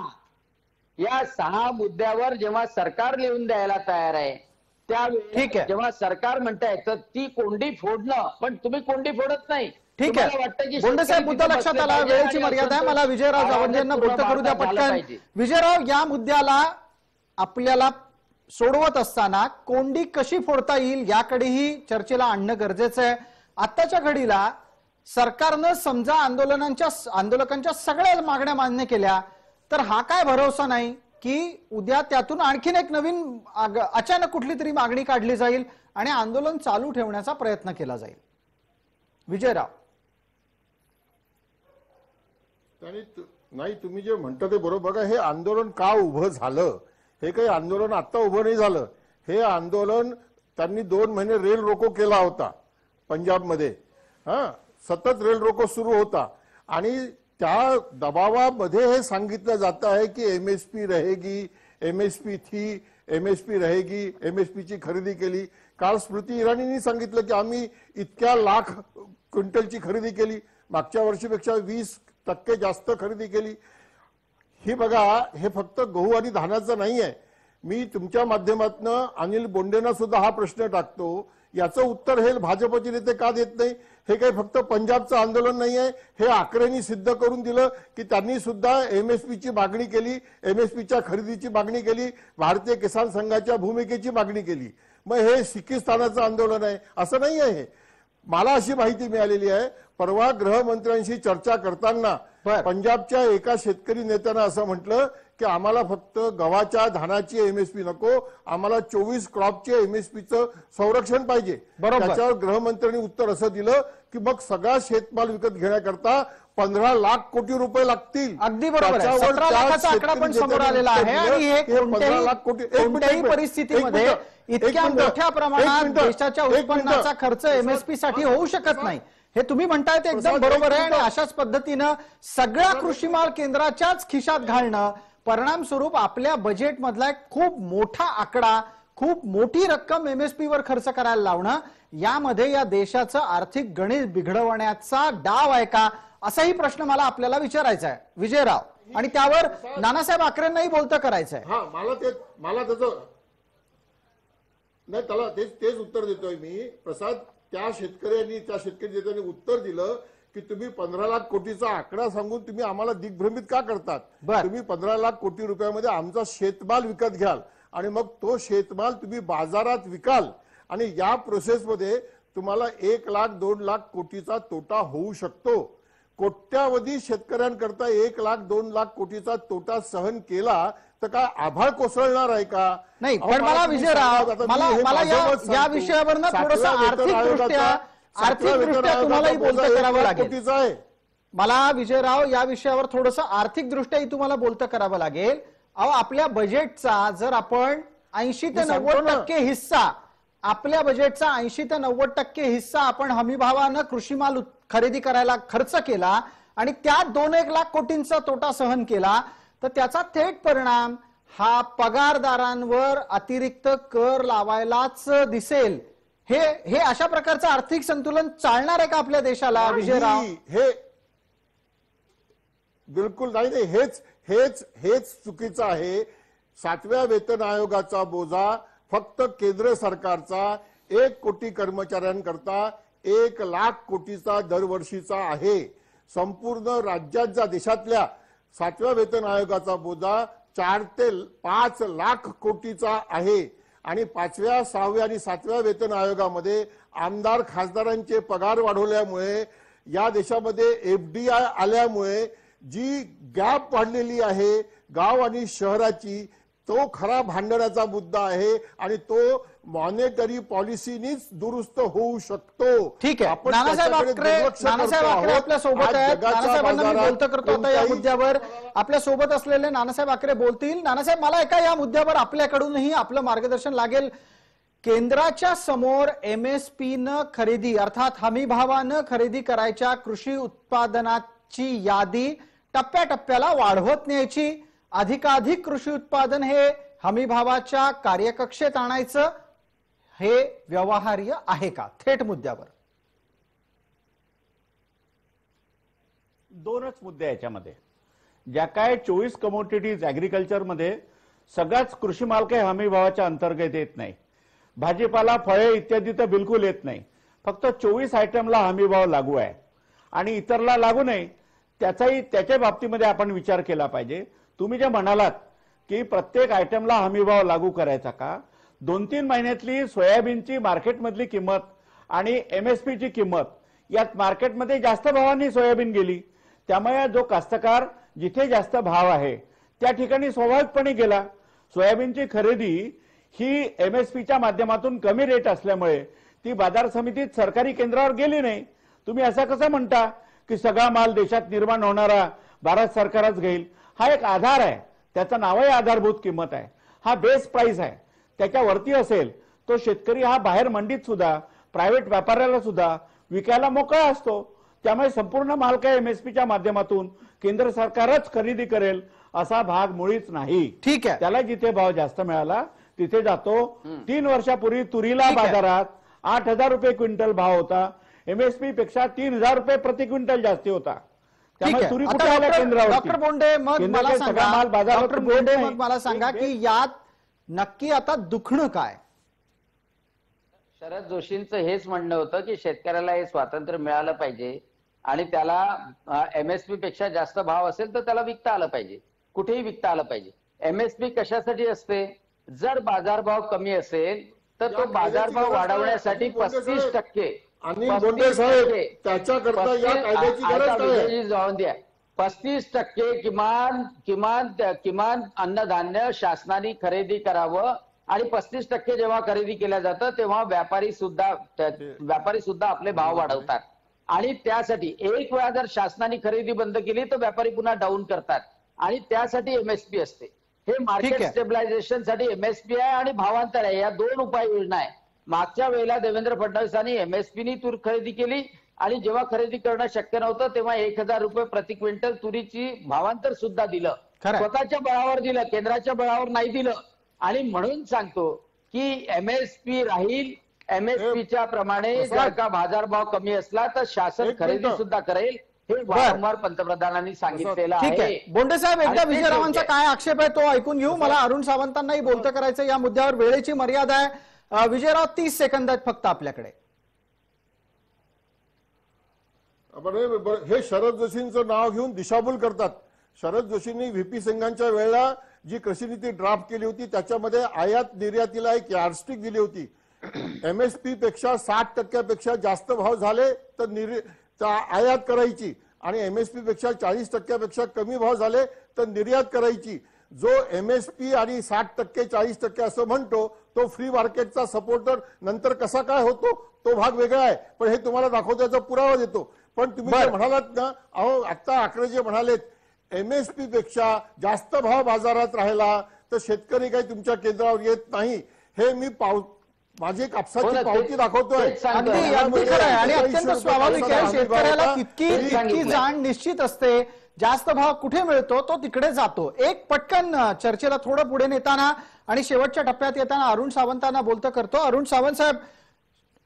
या 6 मुद्द्यावर जेव्हा सरकार लिहून द्यायला तयार आहे ठीक त्यावेळी आहे. जेव्हा सरकार म्हणताय तर ती कोंडी फोडणं, पण तुम्ही कोंडी फोडत नाही. ठीक तुम्हाला आहे वाटतं की बोंडे साहेब, शेतकरी मुद्दा तिथे लक्षात बसले आला. पाहिजे वेळेची आणि मर्यादा आहे. असं मला विजयराव जावंदे यांना पूर्ण बोलतं करू द्या भारतात झालं पटकन. पाहिजे. विजयराव, या मुद्द्याला आपल्याला सोडवत असताना कोंडी कशी फोडता येईल याकडेही चर्चेला आणणं गरजेचं आहे. आत्ताच्या घडीला सरकारनं समजा आंदोलकांच्या सगळ्या मागण्या मान्य केल्या तर हा काय भरोसा नाही की उद्या त्यातून आणखीन एक नवीन अचानक कुठली तरी मागणी काढली जाईल आणि आंदोलन चालू ठेवण्याचा प्रयत्न केला जाईल. विजयराव, नाही, तुम्ही जे म्हणता ते बरोबर. बघा, हे आंदोलन का उभं झालं? हे काही आंदोलन आता उभं नाही झालं. हे आंदोलन त्यांनी 2 महिने रेल रोको केला होता पंजाबमध्ये. सतत रेल रोको सुरू होता आणि त्या दबावामध्ये हे सांगितलं जात आहे की एमएसपी रहेगी, एमएसपी थी, एमएसपी रहेगी, एमएसपीची खरेदी केली. काल स्मृती इराणींनी सांगितलं की आम्ही इतक्या लाख क्विंटलची खरेदी केली, मागच्या वर्षीपेक्षा 20% जास्त खरेदी केली. ही बघा, हे फक्त गहू आणि धानाचं नाही आहे. मी तुमच्या माध्यमातून अनिल बोंडेंना सुद्धा हा प्रश्न टाकतो, याचं उत्तर हे भाजपचे नेते का देत नाही? हे काही फक्त पंजाबचं आंदोलन नाही आहे. हे आकड्यांनी सिद्ध करून दिलं की त्यांनी सुद्धा एमएसपीची मागणी केली, एमएसपीच्या खरेदीची मागणी केली, भारतीय किसान संघाच्या भूमिकेची मागणी केली. मग हे सिक्किस्तानाचं आंदोलन आहे असं नाही आहे. मला अशी माहिती मिळालेली आहे, परवा गृहमंत्र्यांशी चर्चा करताना पंजाबच्या एका शेतकरी नेत्यानं असं म्हटलं की आम्हाला फक्त गव्हाच्या धानाची एमएसपी नको, आम्हाला 24 क्रॉपचे एमएसपीचं संरक्षण पाहिजे. त्याच्यावर गृहमंत्र्यांनी उत्तर असं दिलं की मग सगळा शेतमाल विकत घेण्याकरता 15 लाख कोटी रुपये लागतील. अगदी बरोबर आहे. 17 लाखाचा आकडा पण समोर आलेला आहे आणि हे कोणत्याही परिस्थितीमध्ये इतक्या मोठ्या प्रमाणात देशाच्या उत्पन्नाचा खर्च एमएसपी साठी होऊ शकत नाही. हे तुम्ही म्हणताय ते एकदम बरोबर आहे आणि अशाच पद्धतीनं सगळा कृषी माल केंद्राच्याच खिशात घालणं, परिणाम स्वरूप आपल्या बजेट मधला एक खूप मोठा आकडा, खूप मोठी रक्कम एमएसपी वर खर्च करायला लावणं, यामध्ये या देशाचं आर्थिक गणित बिघडवण्याचा डाव आहे का, असाही प्रश्न मला आपल्याला विचारायचा आहे विजयराव. आणि त्यावर नानासाहेब आकरेंनाही बोलतं करायचंय. मला त्याचं नाही, त्याला तेच उत्तर देतोय मी. प्रसाद, त्या शेतकरी नेत्यांनी उत्तर दिलं की तुम्ही 15 लाख कोटीचा आकडा सांगून तुम्ही आम्हाला दिग्भ्रमित का करतात? तुम्ही 15 लाख कोटी रुपयामध्ये आमचा शेतमाल विकत घ्याल आणि मग तो शेतमाल तुम्ही बाजारात विकाल आणि या प्रोसेसमध्ये तुम्हाला 1 लाख 2 लाख कोटीचा तोटा होऊ शकतो. कोट्यावधी शेतकऱ्यांकरता 1 लाख 2 लाख कोटीचा तोटा सहन केला तर काय आभाळ कोसळणार आहे का? नाही, अहो, पण मला तुम्ही विजयराव, सांगा, आता मी मला हे मला माझं मत या सांगतो. विषयावर ना थोडंसं 7व्या वेतन आर्थिकदृष्ट्या आयोगाचा- 7व्या वेतन आर्थिकदृष्ट्या तुम्हालाही आयोगाचा बोलतं बोजा 1 करावं लाख लागेल. कोटीचा आहे. मला विजयराव या विषयावर थोडंसं आर्थिकदृष्ट्याही तुम्हाला बोलतं करावं लागेल. अहो, आपल्या बजेटचा जर आपण 80 ते मी सांगतो 90% हिस्सा, आपल्या बजेटचा 80 ते 90% हिस्सा आपण हमीभावानं कृषी माल खरेदी करायला खर्च केला आणि त्यात 2-1 लाख कोटींचा तोटा सहन केला, तर त्याचा थेट परिणाम हा पगारदारांवर अतिरिक्त कर लावायलाच दिसेल. हे अशा प्रकारचं आर्थिक संतुलन चालणार आहे का आपल्या देशाला विजयराव? हे बिलकुल नाही. हेच चुकीचं आहे. 7व्या वेतन आयोगाचा बोजा फक्त केंद्र सरकारचा 1 कोटी कर्मचाऱ्यांकरता 1 लाख कोटीचा दरवर्षीचा आहे. संपूर्ण राज्याच्या देशातल्या 7व्या वेतन आयोगाचा बोजा 4 ते 5 लाख कोटीचा आहे. आणि 5व्या 6व्या आणि 7व्या वेतन आयोगामध्ये आमदार खासदारांचे पगार वाढवल्यामुळे, या देशामध्ये FDI आल्यामुळे जी गॅप वाढलेली आहे गाव आणि शहराची, तो खरा भांडणाचा मुद्दा आहे आणि तो मॉनेटरी पॉलिसीनीच दुरुस्त होऊ शकतो. ठीक आहे. आपण नानासाहेब त्याच्याकडे आकरे दुर्लक्ष करतो आकरे आहोत. आपल्या सोबत आज आहेत. जगाच्या नानासाहेबांना मी बाजारात बोलतं करतो आता या कोणताही- मुद्द्यावर. आपल्या सोबत असलेले नानासाहेब आकरे बोलतील. नानासाहेब, मला एका या मुद्द्यावर आपल्याकडूनही आपलं मार्गदर्शन लागेल. केंद्राच्या समोर MSP न खरेदी अर्थात हमीभावानं खरेदी करायच्या कृषी उत्पादनाची यादी टप्प्याटप्प्याला वाढवत न्यायची, अधिकाधिक कृषी उत्पादन हे हमीभावाच्या कार्यकक्षेत आणायचं, हे व्यवहार्य आहे का? थेट मुद्द्यावर दोनच मुद्दे याच्यामध्ये. ज्या काय 24 कमोडिटीज ऍग्रिकल्चरमध्ये सगळाच कृषी माल काही हमी भावाच्या अंतर्गत येत नाही. भाजीपाला, फळे इत्यादी तर बिलकुल येत नाही. फक्त 24 आयटमला हमी भाव लागू आहे आणि इतरला लागू नाही. त्याच्या बाबतीमध्ये आपण विचार केला पाहिजे. तुम्ही जे म्हणालात की प्रत्येक आयटमला हमी भाव लागू करायचा का, 2-3 महिन्यातली सोयाबीनची मार्केटमधली किंमत आणि MSP ची किंमत, यात मार्केटमध्ये जास्त भावांनी सोयाबीन गेली. त्यामुळे जो कास्तकार जिथे जास्त भाव आहे त्या ठिकाणी स्वाभाविकपणे गेला. सोयाबीनची खरेदी ही MSPच्या माध्यमातून कमी रेट असल्यामुळे ती बाजार समितीत सरकारी केंद्रावर गेली नाही. तुम्ही असं कसं म्हणता की सगळा माल देशात निर्माण होणारा भारत सरकारच घेईल? हा एक आधार आहे, त्याचं नावही आधारभूत किंमत आहे. हा बेस प्राइस आहे. त्याच्यावरती असेल तो शेतकरी हा बाहेर मंडीत सुद्धा, प्रायव्हेट व्यापाऱ्याला सुद्धा विकायला मोकळा असतो. त्यामुळे संपूर्ण माल काय MSPच्या माध्यमातून केंद्र सरकारच खरेदी करेल असा भाग मुळीच नाही. ठीक आहे. त्याला जिथे भाव जास्त मिळाला तिथे जातो. 3 वर्षापूर्वी तुरीला ठीक आहे. बाजारात 8,000 रुपये क्विंटल भाव होता. MSP पेक्षा 3,000 रुपये प्रति क्विंटल जास्ती होता. ठीक त्यामुळे आहे. तुरी आता कुठे आल्या केंद्रावरती? डॉक्टर बोंडे, मग केंद्राचे मला सगळा सांगा, माल बाजारात डॉक्टर मिळत बोंडे, नाही. मग मला सांगा की यात नक्की आता दुखणं काय? शरद जोशींचं हेच म्हणणं होतं की शेतकऱ्याला हे स्वातंत्र्य मिळालं पाहिजे आणि त्याला MSP पेक्षा जास्त भाव असेल तर त्याला विकता आलं पाहिजे, कुठेही विकता आलं पाहिजे. MSP कशासाठी असते? जर बाजारभाव कमी असेल तर तो बाजारभाव वाढवण्यासाठी 35% आणि बोंडे साहेब, त्याच्याकरता या कायद्याची गरज काय? जाऊन द्या. 35% किमान अन्नधान्य शासनाने खरेदी करावं आणि 35% जेव्हा खरेदी केल्या जातं तेव्हा व्यापारी सुद्धा आपले भाव वाढवतात. आणि त्यासाठी एक वेळा जर शासनाने खरेदी बंद केली तर व्यापारी पुन्हा डाऊन करतात आणि त्यासाठी MSP असते. हे मार्केट स्टेबलायझेशन साठी MSP आहे आणि भावांतर आहे, या 2 उपाययोजना आहे. मागच्या वेळेला देवेंद्र फडणवीसांनी MSPनी तूर खरेदी केली आणि जेव्हा खरेदी करणं शक्य नव्हतं तेव्हा 1,000 रुपये प्रति क्विंटल तुरीची भावांतर सुद्धा दिलं. स्वतःच्या बळावर दिलं, केंद्राच्या बळावर नाही दिलं. आणि म्हणून सांगतो की MSP राहील. MSPच्या प्रमाणे जर का बाजारभाव कमी असला तर शासन खरेदी सुद्धा करेल, हे वारंवार पंतप्रधानांनी सांगितलेलं ठीक आहे. आहे. बोंडे साहेब, एकदा विजयरावांचा काय आक्षेप आहे तो ऐकून घेऊ. मला अरुण सावंतांनाही बोलतं करायचं या मुद्द्यावर. वेळेची मर्यादा आहे. विजयराव, 30 सेकंद आहेत फक्त आपल्याकडे. हे शरद जोशींचं नाव घेऊन दिशाभूल करतात. शरद जोशींनी VP सिंगांच्या वेळेला जी कृषी नीती ड्राफ्ट केली होती त्याच्यामध्ये आयात निर्यातीला एक यार्डस्टिक दिली होती. MSP पेक्षा 60% पेक्षा जास्त भाव झाले तर आयात करायची आणि एमएसपी पेक्षा 40% कमी भाव झाले तर निर्यात करायची. जो एमएसपी आणि 60% 40% असं म्हणतो तो फ्री मार्केटचा सपोर्टर नंतर कसा काय होतो तो भाग वेगळा आहे, पण हे तुम्हाला दाखवण्याचा पुरावा देतो. पण तुम्ही जे म्हणालात ना, अहो आता आकडे जे म्हणालेत एमएसपी पेक्षा जास्त भाव बाजारात राहिला तर शेतकरी काही तुमच्या केंद्रावर येत नाही, हे मी माझी कापसाची पावती दाखवतोय. अगदी अगदी खरं आहे आणि अत्यंत स्वाभाविक आहे. शेतकऱ्याला तितकी जाण निश्चित असते. जास्त भाव कुठे मिळतो तो तिकडे जातो. एक पटकन चर्चेला थोडं पुढे नेताना आणि शेवटच्या टप्प्यात येताना अरुण सावंतांना बोलतं करतो. अरुण सावंत साहेब,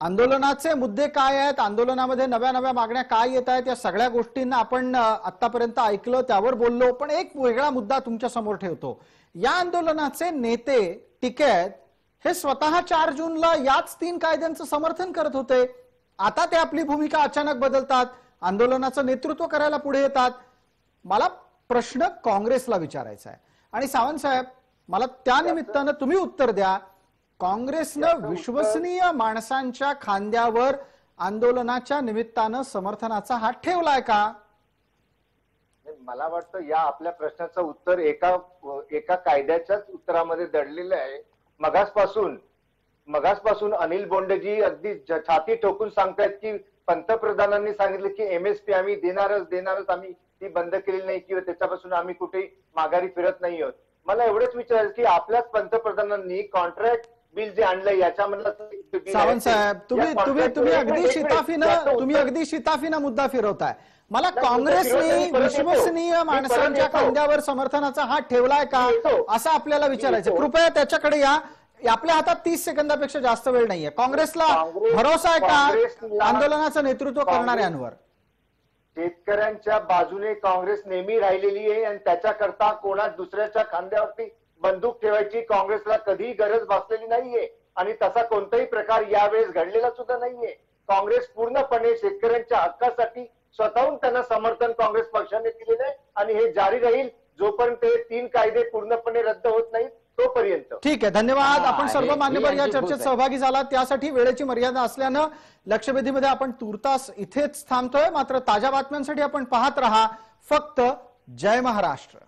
आंदोलनाचे मुद्दे काय आहेत, आंदोलनामध्ये नव्या नव्या मागण्या काय येत आहेत, या सगळ्या गोष्टींना आपण आतापर्यंत ऐकलं, त्यावर बोललो. पण एक वेगळा मुद्दा तुमच्या समोर ठेवतो. या आंदोलनाचे नेते टिकैत हे स्वतः 4 जूनला याच 3 कायद्यांचं समर्थन करत होते. आता ते आपली भूमिका अचानक बदलतात, आंदोलनाचं नेतृत्व करायला पुढे येतात. मला प्रश्न काँग्रेसला विचारायचा आहे आणि सावंत साहेब मला त्या निमित्तानं तुम्ही उत्तर द्या. काँग्रेसनं विश्वसनीय माणसांच्या खांद्यावर आंदोलनाच्या निमित्तानं समर्थनाचा हात ठेवलाय का? मला वाटतं या आपल्या प्रश्नाचं उत्तर एका कायद्याच्याच उत्तरामध्ये दडलेलं आहे. मगासपासून अनिल बोंडेजी अगदी छाती ठोकून सांगतायत की पंतप्रधानांनी सांगितलं की एमएसपी आम्ही देणारच, आम्ही ती बंद केलेली नाही किंवा त्याच्यापासून आम्ही कुठेही माघारी फिरत नाही आहोत. मला एवढंच विचारायचं की आपल्याच पंतप्रधानांनी कॉन्ट्रॅक्ट बिल जे आणलंय याच्यामधलं सावंत साहेब तुम्ही अगदी शिताफीनं मुद्दा फिरवताय. मला काँग्रेसने विश्वसनीय माणसांच्या खांद्यावर समर्थनाचा हात ठेवलाय का असं आपल्याला विचारायचं. कृपया त्याच्याकडे या. आपल्या हातात 30 सेकंदापेक्षा जास्त वेळ नाहीये. काँग्रेसला भरोसा आहे का आंदोलनाचं नेतृत्व करणाऱ्यांवर? शेतकऱ्यांच्या बाजूने काँग्रेस नेहमी राहिलेली आहे आणि त्याच्याकरता कोणा दुसऱ्याच्या खांद्यावरती बंदूक ठेवायची काँग्रेसला कधीही गरज भासलेली नाहीये आणि तसा कोणताही प्रकार यावेळेस घडलेला सुद्धा नाहीये. काँग्रेस पूर्णपणे शेतकऱ्यांच्या हक्कासाठी स्वतःहून त्यांना समर्थन काँग्रेस पक्षाने केलेलं आहे आणि हे जारी राहील जोपर्यंत 3 कायदे पूर्णपणे रद्द होत नाहीत तोपर्यंत. ठीक आहे, धन्यवाद. आपण सर्व मान्यवर या चर्चेत सहभागी झाला. त्यासाठी वेळेची मर्यादा असल्यानं लक्षवेधीमध्ये आपण तुर्तास इथेच थांबतोय. मात्र ताज्या बातम्यांसाठी आपण पाहत रहा फक्त जय महाराष्ट्र.